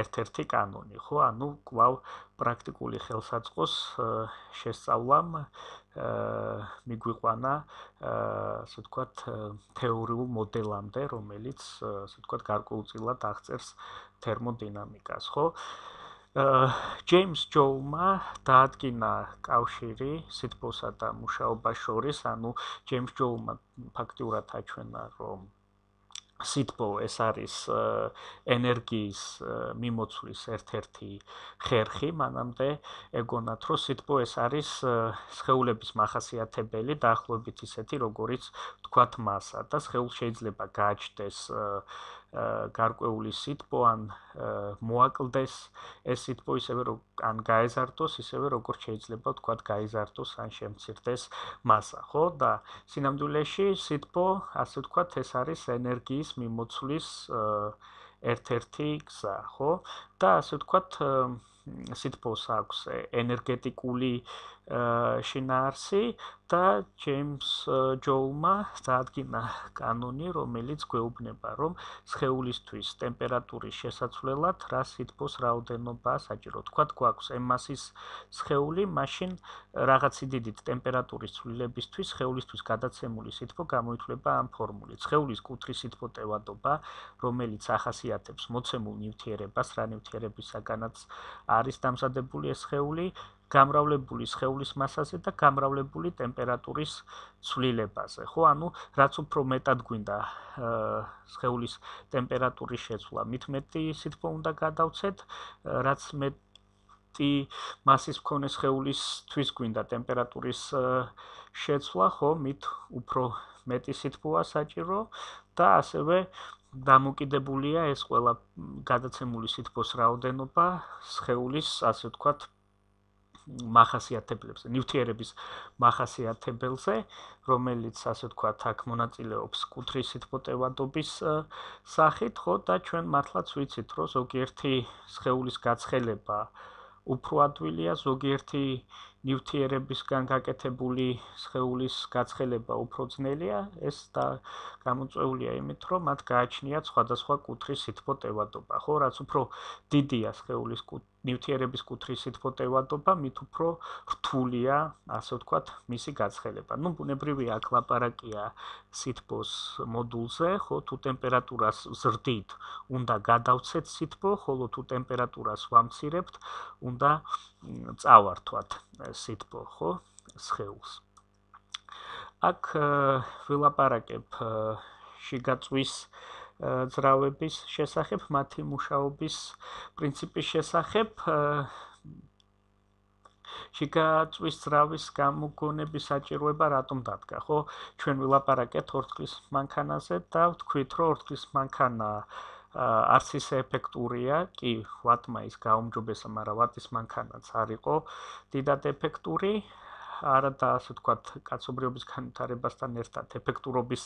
ერთ-ერთი კანონი, ხო? ანუ კვლავ პრაქტიკული ხელსაწყოს შესწავლამ მიგვიყვანა, ასე ვთქვათ, თეორიულ მოდელამდე, რომელიც, ასე ვთქვათ, გარკვეულწილად აღწერს თერმოდინამიკას, ხო? ჯეიმს ჯოულმა დაადგინა კავშირი სითბოსა და მუშაობას შორის, ანუ ჯეიმს ჯოულმა ფაქტურად აჩვენა, რომ სითბო ეს არის ენერგიის მიმოცვლის ერთ-ერთი ხერხი, მანამდე ეგონათ, რომ სითბო ეს არის სხეულების მახასიათებელი, დაახლოებით ისეთი, როგორიც ვთქვათ მასა და სხეულს შეიძლება გააჩნდეს გარკვეული სითბო ან მოაკლდეს ეს სითბო ისევე ან გაეზარდოს, ისევე როგორც შეიძლება ვთქვათ გაიზარდოს ან შემცირდეს მასა, ხო? და სინამდვილეში სითბო, ასე ვთქვათ, ეს არის ენერგიის მიმოცვლის ერთ-ერთი გზა, ხო? და ასე ვთქვათ, სითბოს აქვს ენერგეტიკული შინაარსი და ჯეიმს ჯოულმა დაადგინა კანონი, რომელიც გვეუბნება, რომ სხეულისთვის ტემპერატურის შესაცვლელად რა სითბოს რაოდენობაა საჭირო. თქვათ, გვაქვს M-მასის სხეული, მაშინ რაღაცი დიდით ტემპერატურის ცვლილებისთვის სხეულისთვის გადაცემული სითბო გამოითვლება ამ ფორმულით. სხეულის კუთრის სითბო-ტევადობა, რომელიც ახასიათებს მოცემულ ნივთიერებას, რა ნივთიერებისაგანაც არის დამზადებული ეს სხეული, გამრავლებული სხეულის მასაზე და გამრავლებული ტემპერატურის ცვლილებაზე, ხო? ანუ რაც უფრო მეტად გვინდა სხეულის ტემპერატურის შეცვლა, მით მეტი სითბო უნდა გადავცეთ, რაც მეტი მასის მქონე სხეულისთვის გვინდა ტემპერატურის შეცვლა, ხო, მით უფრო მეტი სითბოა საჭირო და ასევე დამოკიდებულია ეს ყველა გადაცემული სითბოს რაოდენობა სხეულის, ასე ვთქვათ, მახასიათებლებზე, ნივთიერების მახასიათებელზე, რომელიც, ასე ვთქვათ, აქ მონაწილეობს კუთრის სითბო-ტევადობის სახით, ხო, და ჩვენ მართლაც ვიცით, რომ ზოგიერთი სხეულის გაცხელება უფრო ადვილია, ზოგიერთი ნივთიერებისგან გაკეთებული სხეულის გაცხელება უფრო ძნელია, ეს და გამოწვეულია იმით, რომ მათ გააჩნიათ სხვადასხვა კუთრის სითბო-ტევადობა, ხო, რაც უფრო დიდია სხეულის ნივთიერების კუთრის სითბო-ტევადობა, მით უფრო რთულია, ასე ვთქვათ, მისი გაცხელება. ნუ ბუნებრივია, აქ ლაპარაკია სითბოს მოდულზე, ხო, თუ ტემპერატურას ზრდით, უნდა გადავცეთ სითბო, ხოლო თუ ტემპერატურას ვამცირებთ, უნდა წავართვათ სითბო, ხო, სხეულს. აქ ვილაპარაკებ შიგაწვის ძრავების შესახებ, მათი მუშაობის პრინციპის შესახებ. შიგაწვის ძრავის გამოგონების საჭიროება რატომ დადგა, ხო? ჩვენ ვილაპარაკეთ ორთქლის მანქანაზე და ვთქვით, რომ ორთქლის მანქანა არც ისე ეფექტურია, კი, ვატმა ის გაუმჯობესა, მაგრამ ვატის მანქანაც არ იყო დიდად ეფექტური, არა და ასე ვთქვათ, კაცობრიობის განვითარებასთან ერთად ეფექტურობის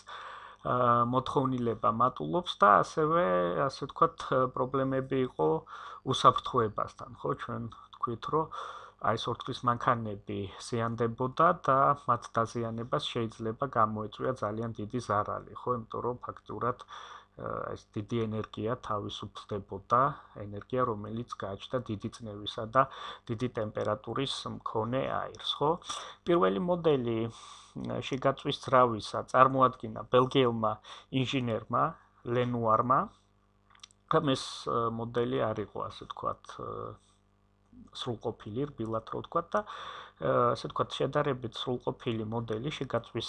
მოთხოვნილება მატულობს და ასევე, ასე ვთქვათ, პრობლემები იყო უსაფრთხოებასთან, ხო, ჩვენ ვთქვით, რომ აი ეს ორთქლის მანქანები ზიანდებოდა და მათ დაზიანებას შეიძლება გამოეწვია ძალიან დიდი ზარალი, ხო, იმიტომ რომ ფაქტურად ეს დიდი ენერგია თავისუფლდებოდა, ენერგია, რომელიც გააჩნდა დიდი წნევისა და დიდი ტემპერატურის მქონე აირს, ხო? პირველი მოდელი შიგაწვის ძრავისა წარმოადგინა ბელგიელმა ინჟინერმა ლენუარმა. ეს მოდელი არ იყო, ასე ვთქვათ, სრულყოფილი, რბილად რო ვთქვათ და ასე ვთქვათ, შედარებით სრულყოფილი მოდელი შიგაწვის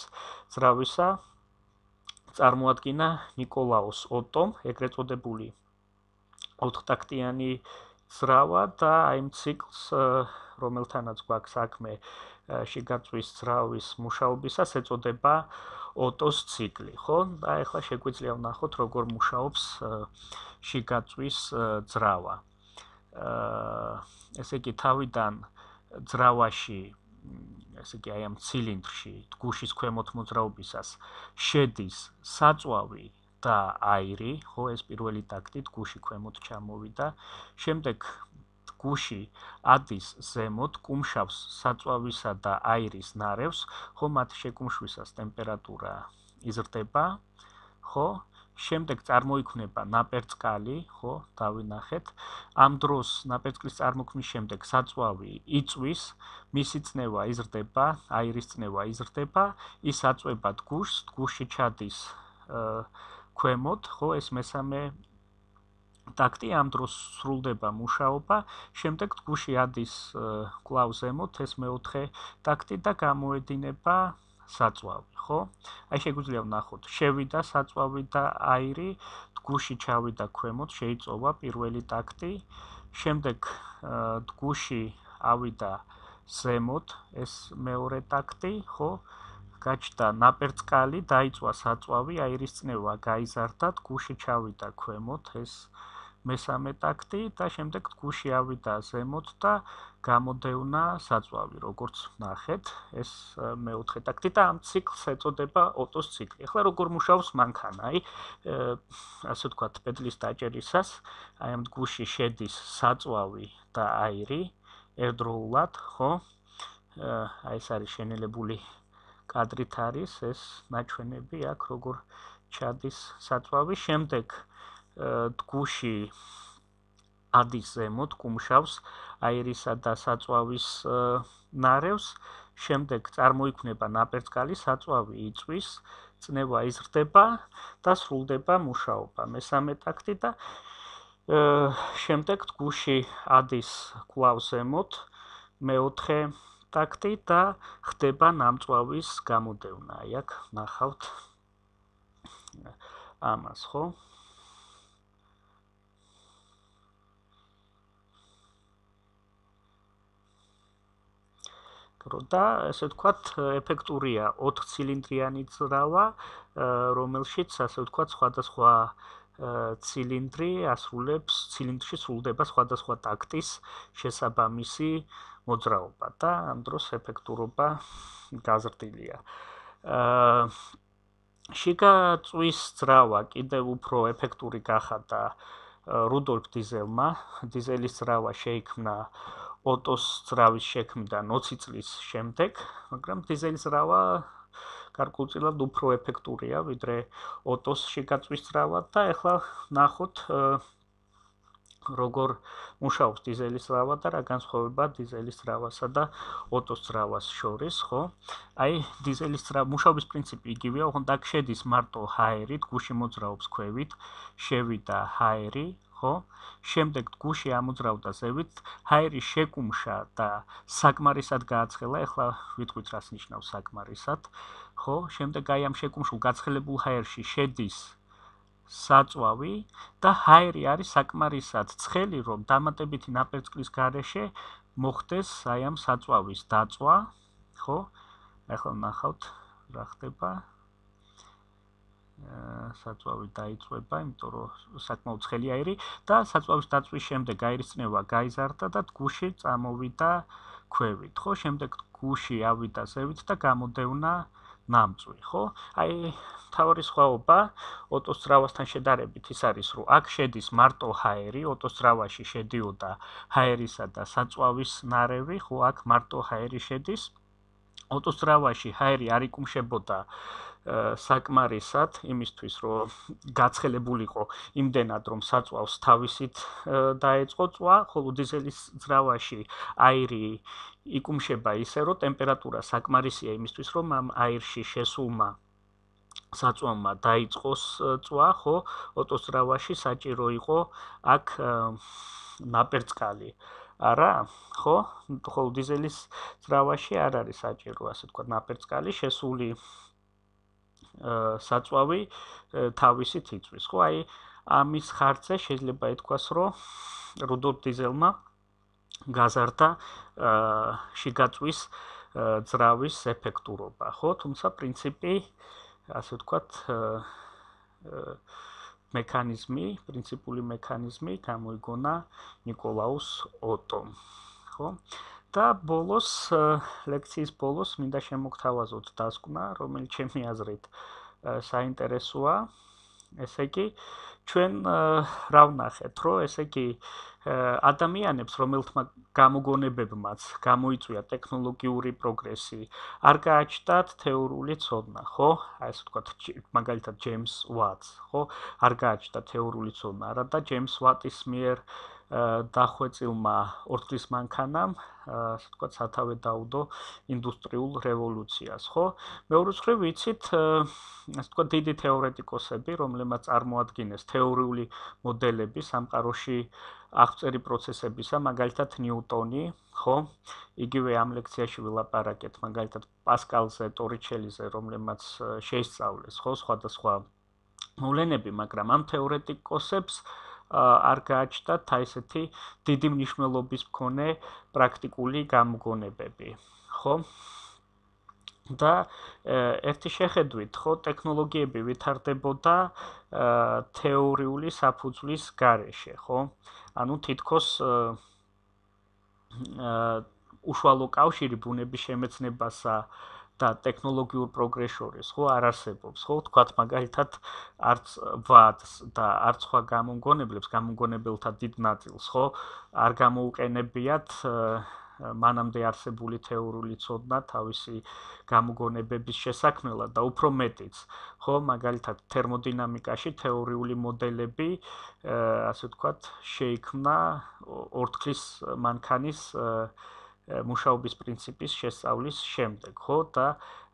ძრავისა წარმოადგინა ნიკოლაუს ოტომ, ეგრეთ წოდებული 4-ტაქტიანი ძრავა და აი ამ ციკლს, რომელთანაც გვაქვს საქმე შიგაწვის ძრავის მუშაობისას, ეწოდება ოტოს ციკლი, ხო? და ახლა შეგვიძლია ვნახოთ, როგორ მუშაობს შიგაწვის ძრავა. ესე იგი, თავიდან ძრავაში, ესე იგი, აი ამ ცილინდრში, ტგუშის ქვემოთ მოძრაობისას შედის საწვავი და აირი, ხო, ეს პირველი ტაქტი, ტგუში ქვემოთ ჩამოვიდა. შემდეგ ტგუში ადის ზემოთ, კუმშავს საწვავისა და აირის ნარევს, ხო, მათ შეკუმშვისას ტემპერატურა იზრდება, ხო? შემდეგ წარმოიქმნება ნაპერწკალი, ხო, დავინახეთ. ამ დროს ნაპერწკლის წარმოქმნის შემდეგ საწვავი იწვის, მისი წნევა იზრდება, აირის წნევა იზრდება, ის აწვება ტგუშს, ტგუში ჩადის ქვემოთ, ხო, ეს მესამე ტაქტი, ამ დროს სრულდება მუშაობა, შემდეგ ტგუში ადის კვლავ ზემოთ, ეს მეოთხე ტაქტი და გამოედინება საწვავი, ხო? აი შეგვიძლია ვნახოთ, შევიდა საწვავი და აირი, ტგუში ჩავიდა ქვემოთ, შეიწოვა პირველი ტაქტი, შემდეგ ტგუში ავიდა ზემოთ, ეს მეორე ტაქტი, ხო? გაჩნდა ნაპერწკალი, დაიწვა საწვავი, აირის წნევა გაიზარდა, ტგუში ჩავიდა ქვემოთ, ეს მესამე ტაქტი და შემდეგ გუში ავიდა ზემოთ და გამოდევნა საწვავი, როგორც ნახეთ, ეს მეოთხე ტაქტი და ამ ციკლს ეწოდება ოტოს ციკლი. ახლა როგორ მუშაობს მანქანა? აი, ასე ვთქვათ, პედლის დაჭერისას, აი ამ გუში შედის საწვავი და აირი ერთდროულად, ხო? აი ეს არის შენელებული კადრით არის ეს ნაჩვენები აქ როგორ ჩადის საწვავი. შემდეგ გუში ადის ზემოთ, კუმშავს აირისა და საწვავის ნარევს, შემდეგ წარმოიქმნება ნაპერწკალი, საწვავი იწვის, წნევა იზრდება და სრულდება მუშაობა. მესამე ტაქტი და შემდეგ გუში ადის კვლავ ზემოთ, მეოთხე ტაქტი და ხდება ნამწვავის გამოდევნა. აი აქ ნახავთ ამას, ხო? და ესე ვთქვათ, ეფექტურია 4 ცილინდრიანი ძრავა, რომელშიც ასე ვთქვათ, სხვადასხვა ცილინდრი ასრულებს, ცილინდრში სრულდება სხვადასხვა ტაქტის შესაბამისი მოძრაობა და ამ დროს ეფექტურობა გაზრდილია. შიგა წვის ძრავა კიდევ უფრო ეფექტური გახადა რუდოლფ დიზელმა. დიზელის ძრავა შეიქმნა ოტოს ძრავის შექმნიდან 20 წლის შემდეგ, მაგრამ დიზელის ძრავა გარკვეულწილად უფრო ეფექტურია, ვიდრე ოტოს შიგა წვის ძრავა და ახლა ნახოთ როგორ მუშაობს დიზელის ძრავა და რა განსხვავება დიზელის ძრავასა და ოტოს ძრავას შორის, ხო? აი, დიზელის ძრავა მუშაობის პრინციპი იგივეა, ოღონდ აქ შედის მარტო ჰაერით, გუში მოძრაობს ქვევით, შევიდა ჰაერი, ხო? შემდეგ გუში ამოძრავდა ზევით, ჰაერი შეკუმშა და საკმარისად გააცხელა, ახლა ვიტყვით რას ნიშნავს საკმარისად, ხო? შემდეგ აი ამ შეკუმშულ გაცხელებულ ჰაერში შედის საწვავი და ჰაერი არის საკმარისად ცხელი, რომ დამატებითი ნაპერწკლის გარეშე მოხდეს აი ამ საწვავის დაწვა, ხო? ახლა ნახავთ რა ხდება. საწვავი დაიწვება, იმიტომ რომ საკმაოდ ცხელი აირი და საწვავის დაწვის შემდეგ აირის წნევა გაიზარდა და გუში წამოვიდა ქვევით, ხო? შემდეგ გუში ავიდა ზევით და გამოდევნა ნამწვი, ხო? აი, მთავარი სხვაობა ოტოს ძრავასთან შედარებით ის არის, რომ აქ შედის მარტო ჰაერი, ოტოს ძრავაში შედიოდა ჰაერისა და საწვავის ნარევი, ხო, აქ მარტო ჰაერი შედის. ოტოს ძრავაში ჰაერი არ იკუმშებოდა საკმარისად იმისთვის, რომ გაცხელებულიყო იმდენად, რომ საწვავს თავისით დაეწყო წვა, ხოლო დიზელის ძრავაში აირი იკუმშება ისე, რომ ტემპერატურა საკმარისია იმისთვის, რომ ამ აირში შესულმა საწვავმა დაიწყოს წვა, ხო? ოტოს ძრავაში საჭირო იყო აქ ნაპერწკალი. არა, ხო? ხოლო დიზელის ძრავაში არ არის საჭირო, ასე ვთქვათ, ნაპერწკალი, შესული საწვავი თავისით იწვის, ხო? აი, ამის ხარჯზე შეიძლება ითქვას, რომ რუდოლფ დიზელმა გაზარდა შიგაწვის ძრავის ეფექტურობა, ხო? თუმცა პრინციპი, ასე ვთქვათ, პრინციპული მექანიზმი გამოიგონა ნიკოლაუს ოტომ, ხო? და ბოლოს, ლექციის ბოლოს მინდა შემოგთავაზოთ დასკვნა, რომელიც ჩემი აზრით საინტერესოა. ესე იგი, ჩვენ რა ვნახეთ, რომ ესე იგი ადამიანებს, რომელთმა გამოგონებებმაც გამოიწვია ტექნოლოგიური პროგრესი, არ გააჩნდათ თეორიული ცოდნა, ხო? აი ესე ვთქვათ, მაგალითად ჯეიმს ვატს, ხო? არ გააჩნდა თეორიული ცოდნა, არადა ჯეიმს ვატის მიერ დახვეწილმა ორთქლის მანქანამ, ასე ვთქვათ, სათავე დაუდო ინდუსტრიულ რევოლუციას, ხო? მეორე მხრივ ვიცით, ასე ვთქვათ, დიდი თეორეტიკოსები, რომლებმაც წარმოადგენეს თეორიული მოდელები სამყაროში აღწერი პროცესებისა, მაგალითად ნიუტონი, ხო? იგივე ამ ლექციაში ვილაპარაკეთ, მაგალითად პასკალზე, ტორიჩელიზე, რომლებმაც შეისწავლეს, ხო, სხვადასხვა მოვლენები, მაგრამ ამ თეორეტიკოსებს არ გააჩნდათ ესეთი დიდი მნიშვნელობის მქონე პრაქტიკული გამოგონებები, ხო? და ერთი შეხედვით, ხო, ტექნოლოგიები ვითარდებოდა თეორიული საფუძვლის გარეშე, ხო? ანუ თითქოს უშუალო კავშირი ბუნების შემეცნებასა და ტექნოლოგიურ პროგრესს შორის, ხო, არ არსებობს, ხო? თქვათ მაგალითად, არც ვადს და არც სხვა გამომგონებელთა დიდ ნაწილს, ხო, არ გამოუყენებიათ მანამდე არსებული თეორიული ცოდნა თავისი გამოგონებების შესაქმნელად და უფრო მეტიც, ხო, მაგალითად, თერმოდინამიკაში თეორიული მოდელები, ასე ვთქვათ, შეიქმნა ორთქლის მანქანის მუშაობის პრინციპის შესწავლის შემდეგ, ხო, და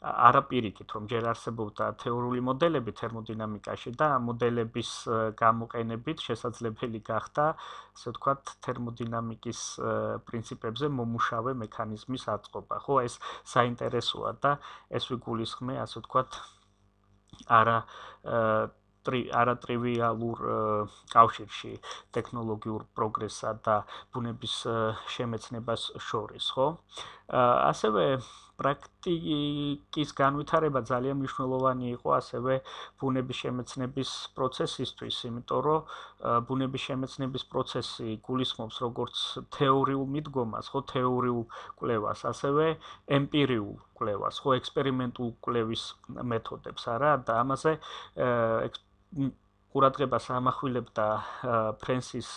არა პირიქით, რომ ჯერ არსებობდა თეორიული მოდელები თერმოდინამიკაში და ამ მოდელების გამოყენებით შესაძლებელი გახდა, ასე ვთქვათ, თერმოდინამიკის პრინციპებზე მომუშავე მექანიზმის აწყობა, ხო, ეს საინტერესოა და ეს ვიგულისხმე, ასე ვთქვათ, არა არატრივიალურ კავშირში ტექნოლოგიურ პროგრესსა და ბუნების შემეცნებას შორის, ხო? ასევე პრაქტიკის განვითარება ძალიან მნიშვნელოვანი იყო ასევე ბუნების შემეცნების პროცესისთვის, იმიტომ რომ ბუნების შემეცნების პროცესი გულისხმობს როგორც თეორიულ მიდგომას, ხო, თეორიულ კვლევას, ასევე ემპირიულ კვლევას, ხო, ექსპერიმენტულ კვლევის მეთოდებს, არა? და ამაზე ყურადღებას ამახვილებდა ფრენსის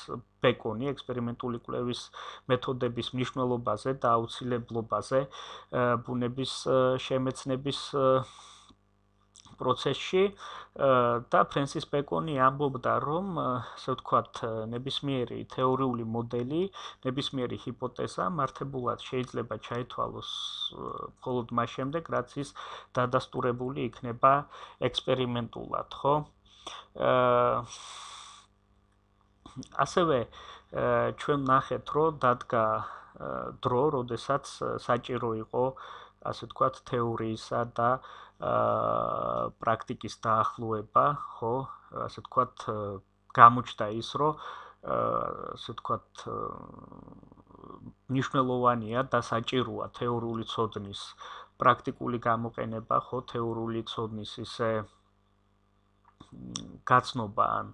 ბეკონი ექსპერიმენტული კვლევის მეთოდების მნიშვნელობაზე და აუცილებლობაზე ბუნების შემეცნების პროცესში და ფრენსის ბეკონი ამბობდა, რომ, ასე ვთქვათ, ნებისმიერი თეორიული მოდელი, ნებისმიერი ჰიპოთეზა მართებულად შეიძლება ჩაითვალოს მხოლოდ მას შემდეგ, რაც ის დადასტურებული იქნება ექსპერიმენტულად, ხო? ასევე ჩვენ ნახეთ, რომ დადგა დრო, როდესაც საჭირო იყო, ასე ვთქვათ, თეორიისა და პრაქტიკის დაახლოება, ხო, ასე ვთქვათ, გამოჩნდა ის, რომ ასე ვთქვათ, მნიშვნელოვანია და საჭიროა თეორიული ცოდნის პრაქტიკული გამოყენება, ხო, თეორიული ცოდნის ისე გაცნობა ან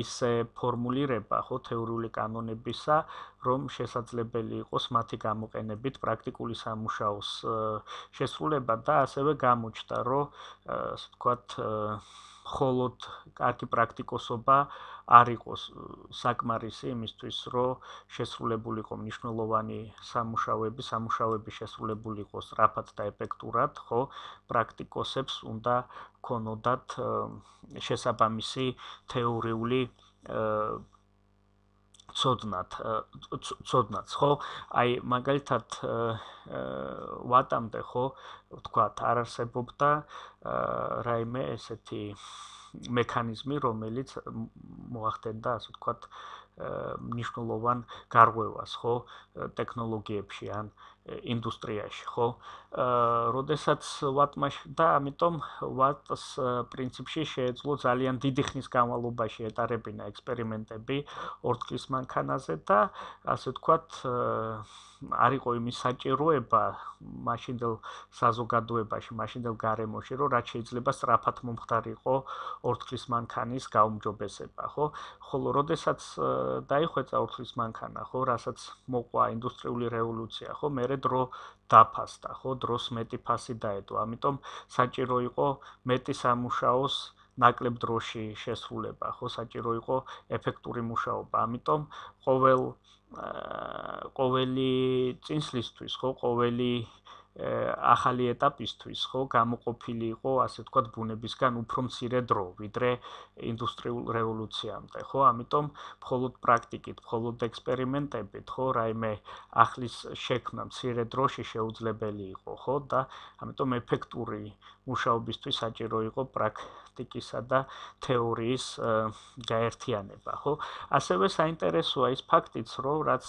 ისე ფორმულირება, ხო, თეორიული კანონებისა, რომ შესაძლებელი იყოს მათი გამოყენებით პრაქტიკული სამუშაოს შესრულება და ასევე გამოჩნდა, რომ ასე ვთქვათ, მხოლოდ კარგი პრაქტიკოსობა არ იყოს საკმარისი იმისთვის, რომ შესრულებულიყო მნიშვნელოვანი სამუშაოები შესრულებული იყოს სწრაფად და ეფექტურად, ხო, პრაქტიკოსებს უნდა ქონოდათ შესაბამისი თეორიული ცოდნაც, ხო? აი, მაგალითად, ვატამდე, ხო, ვთქვათ, არ არსებობდა რაიმე ესეთი მექანიზმი, რომელიც მოახდენდა, ასე ვთქვათ, მნიშვნელოვან გარღვევას, ხო, ტექნოლოგიებში ან ინდუსტრიაში, ხო? როდესაც ვატმა და ამიტომ ვატს პრინციპში შეეძლო ძალიან დიდი ხნის განმავლობაში ეტარებინა ექსპერიმენტები ორთქლის მანქანაზე და ასე ვთქვათ, არ იყო იმის საჭიროება მაშინდელ საზოგადოებაში, მაშინდელ გარემოში, რომ რაც შეიძლება სწრაფად მომხდარიყო ორთქლის მანქანის გაუმჯობესება, ხო? ხოლო როდესაც დაიხვეწა ორთქლის მანქანა, ხო, რასაც მოყვა ინდუსტრიული რევოლუცია, ხო, მერე დრო დაფასდა, ხო, დროს მეტი ფასი დაედო. ამიტომ საჭირო იყო მეტი სამუშაოს ნაკლებ დროში შესრულება, ხო, საჭირო იყო ეფექტური მუშაობა. ამიტომ ყოველი წინსვლისთვის, ხო, ყოველი ახალი ეტაპისთვის, ხო, გამოყოფილი იყო, ასე ვთქვათ, ბუნებისგან უფრო მცირე დრო, ვიდრე ინდუსტრიულ რევოლუციამდე, ხო? ამიტომ მხოლოდ პრაქტიკით, მხოლოდ ექსპერიმენტებით, ხო, რაიმე ახლის შექმნა მცირე დროში შეუძლებელი იყო, ხო? და ამიტომ ეფექტური მუშაობისთვის საჭირო იყო პრაქტიკისა და თეორიის გაერთიანება, ხო? ასევე საინტერესოა ის ფაქტიც, რომ რაც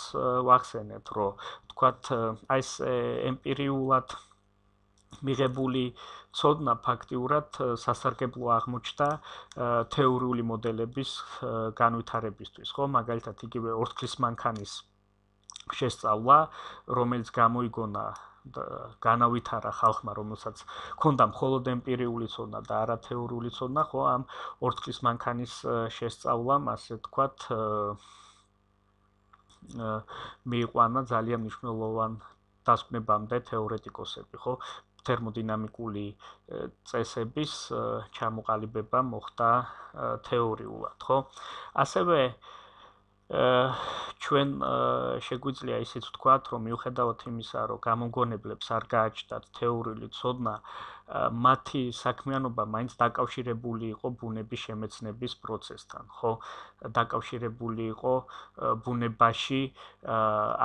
ვახსენეთ, რომ ვთქვათ, აი ეს ემპირიულად მიღებული ცოდნა ფაქტიურად სასარგებლო აღმოჩნდა თეორიული მოდელების განვითარებისთვის, ხო? მაგალითად, იგივე ორთქლის მანქანის შესწავლა, რომელიც გამოიგონა განავითარა ხალხმა, რომელსაც ჰქონდა მხოლოდ empiirიული ცოდნა და არა თეორიული ცოდნა, ხო, ამ ორთქლის მანქანის შესწავლამ, ასე ვთქვათ, მიიყვანა ძალიან მნიშვნელოვან დასკვნებამდე თეორეტიკოსები, ხო? თერმოდინამიკული წესების ჩამოყალიბება მოხდა თეორიულად, ხო? ასევე ჩვენ შეგვიძლია ისიც ვთქვათ, რომ მიუხედავად იმისა, რომ გამომგონებლებს არ გააჩნდათ თეორიული ცოდნა, მათი საქმიანობა მაინც დაკავშირებული იყო ბუნების შემეცნების პროცესთან, ხო? დაკავშირებული იყო ბუნებაში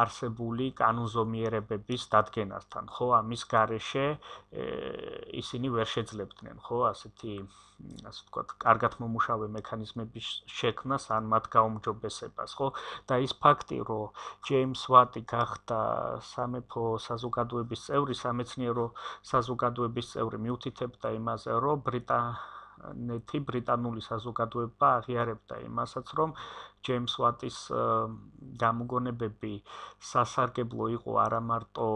არსებული კანონზომიერებების დადგენასთან, ხო? ამის გარეშე ისინი ვერ შეძლებდნენ, ხო? ასე ვთქვათ, კარგად მომუშავე მექანიზმების შექმნას ან მათ გაუმჯობესებას, ხო? და ის ფაქტი, რომ ჯეიმს ვატი გახდა სამეფო საზოგადოების წევრი, სამეცნიერო საზოგადოების წევრი, მიუთითებდა იმაზე, რომ ბრიტანული საზოგადოება აღიარებდა იმასაც, რომ ჯეიმს ვატის გამოგონებები სასარგებლო იყო არა მარტო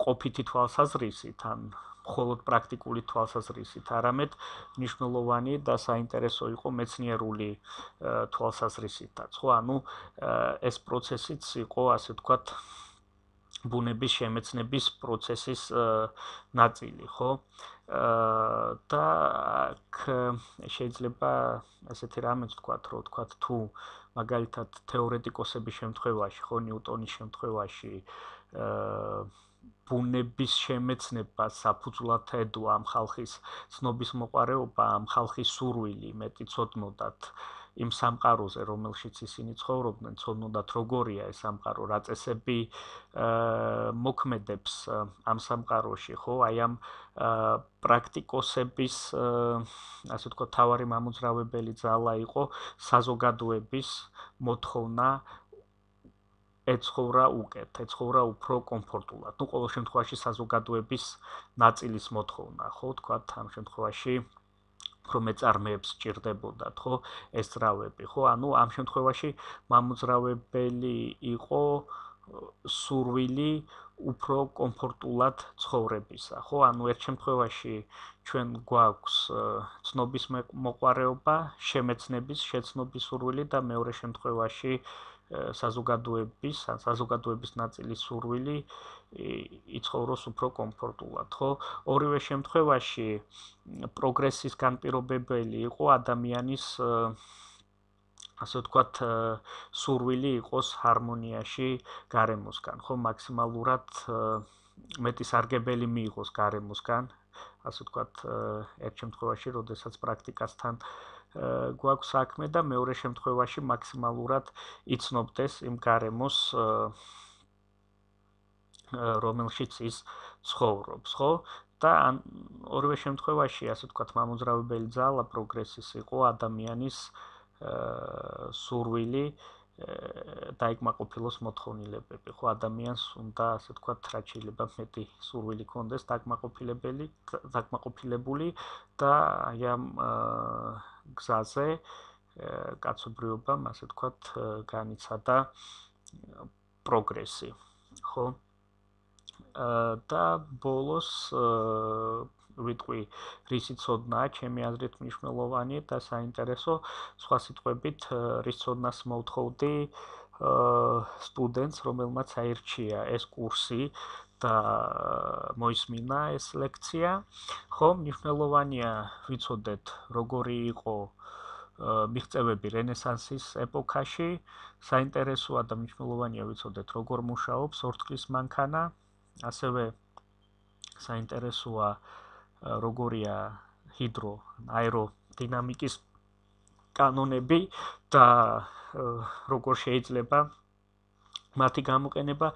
ყოფითი თვალსაზრისით, ან მხოლოდ პრაქტიკული თვალსაზრისით, არამედ მნიშვნელოვანი და საინტერესო იყო მეცნიერული თვალსაზრისითაც, ხო? ანუ ეს პროცესიც იყო, ასე ვთქვათ, ბუნების შემეცნების პროცესის ნაწილი, ხო? და აქ შეიძლება ესეთი რამეც ვთქვათ, რომ ვთქვათ, თუ მაგალითად თეორეტიკოსების შემთხვევაში, ხო, ნიუტონის შემთხვევაში ბუნების შემეცნება საფუძვლად ედო ამ ხალხის ცნობის მოყარეობა, ამ ხალხის სურვილი მეტი ცოდნოდათ იმ სამყაროზე, რომელშიც ისინი ცხოვრობდნენ, ცოდნოდათ როგორია ეს სამყარო, რა წესები მოქმედებს ამ სამყაროში, ხო? აი ამ პრაქტიკოსების, ასე ვთქვათ, თავარი მამოძრავებელი ძალა იყო საზოგადოების მოთხოვნა ეცხოვრა უკეთ, ეცხოვრა უფრო კომფორტულად. ну, ყოველ შემთხვევაში საზოგადოების ნაწილის მოთხოვნა, ხო, ვთქვათ, ამ შემთხვევაში რომ ეწარმეებს სჭირდებოდათ, ხო, ეს ძრავები, ხო? ანუ ამ შემთხვევაში მამოძრავებელი იყო სურვილი უფრო კომფორტულად ცხოვრებისა, ხო? ანუ ერთ შემთხვევაში ჩვენ გვაქვს ცნობის მოყარეობა, შემეცნების, შეცნობის სურვილი და მეორე შემთხვევაში საზოგადოების ნაწილის სურვილი იცხოვროს უფრო კომფორტულად, ხო? ორივე შემთხვევაში პროგრესის განპირობებელი იყო ადამიანის, ასე ვთქვათ, სურვილი იყოს ჰარმონიაში გარემოსგან, ხო? მაქსიმალურად მეტი სარგებელი მიიღოს გარემოსგან, ასე ვთქვათ, ერთ შემთხვევაში, როდესაც პრაქტიკასთან გვაქვს საქმე და მეორე შემთხვევაში მაქსიმალურად იცნობდეს იმ გარემოს, რომელშიც ის ცხოვრობს, ხო? და ორივე შემთხვევაში, ასე ვთქვათ, მამოძრავებელი ძალა პროგრესის იყო ადამიანის სურვილი დაიკმაყოფილოს მოთხოვნილებები, ხო? ადამიანს უნდა, ასე ვთქვათ, რაც შეიძლება მეტი სურვილი ჰქონდეს დაკმაყოფილებული და აი ამ გზაზე კაცობრიობამ, ასე ვთქვათ, განიცადა პროგრესი, ხო? და ბოლოს ვიტყვი, რისი ცოდნაა ჩემი აზრით მნიშვნელოვანი და საინტერესო, სხვა სიტყვებით, რის ცოდნას მოვთხოვდი სტუდენტს, რომელმაც აირჩია ეს კურსი და მოისმინა ეს ლექცია, ხო? მნიშვნელოვანია ვიცოდეთ, როგორი იყო მიღწევები რენესანსის ეპოქაში, საინტერესოა და მნიშვნელოვანია ვიცოდეთ, როგორ მუშაობს ორთქლის მანქანა, ასევე საინტერესოა როგორია აეროდინამიკის კანონები და როგორ შეიძლება მათი გამოყენება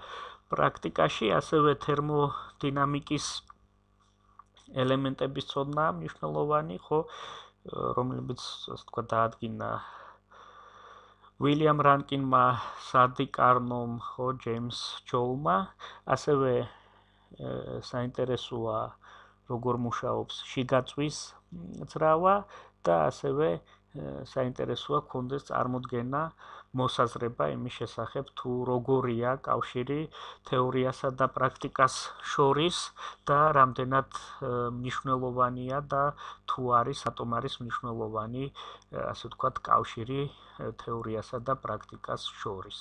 პრაქტიკაში, ასევე თერმოდინამიკის ელემენტების ცოდნა მნიშვნელოვანი, ხო, რომლებიც, ასე ვთქვათ, დაადგინა უილიამ რანკინმა, სადი კარნომ, ხო, ჯეიმს ჯოულმა, ასევე საინტერესოა როგორ მუშაობს შიგაწვის ძრავა და ასევე საინტერესოა გქონდეს წარმოდგენა, მოსაზრება იმის შესახებ, თუ როგორია კავშირი თეორიასა და პრაქტიკას შორის და რამდენად მნიშვნელოვანია და თუ არის, რატომ არის მნიშვნელოვანი, ასე ვთქვათ, კავშირი თეორიასა და პრაქტიკას შორის.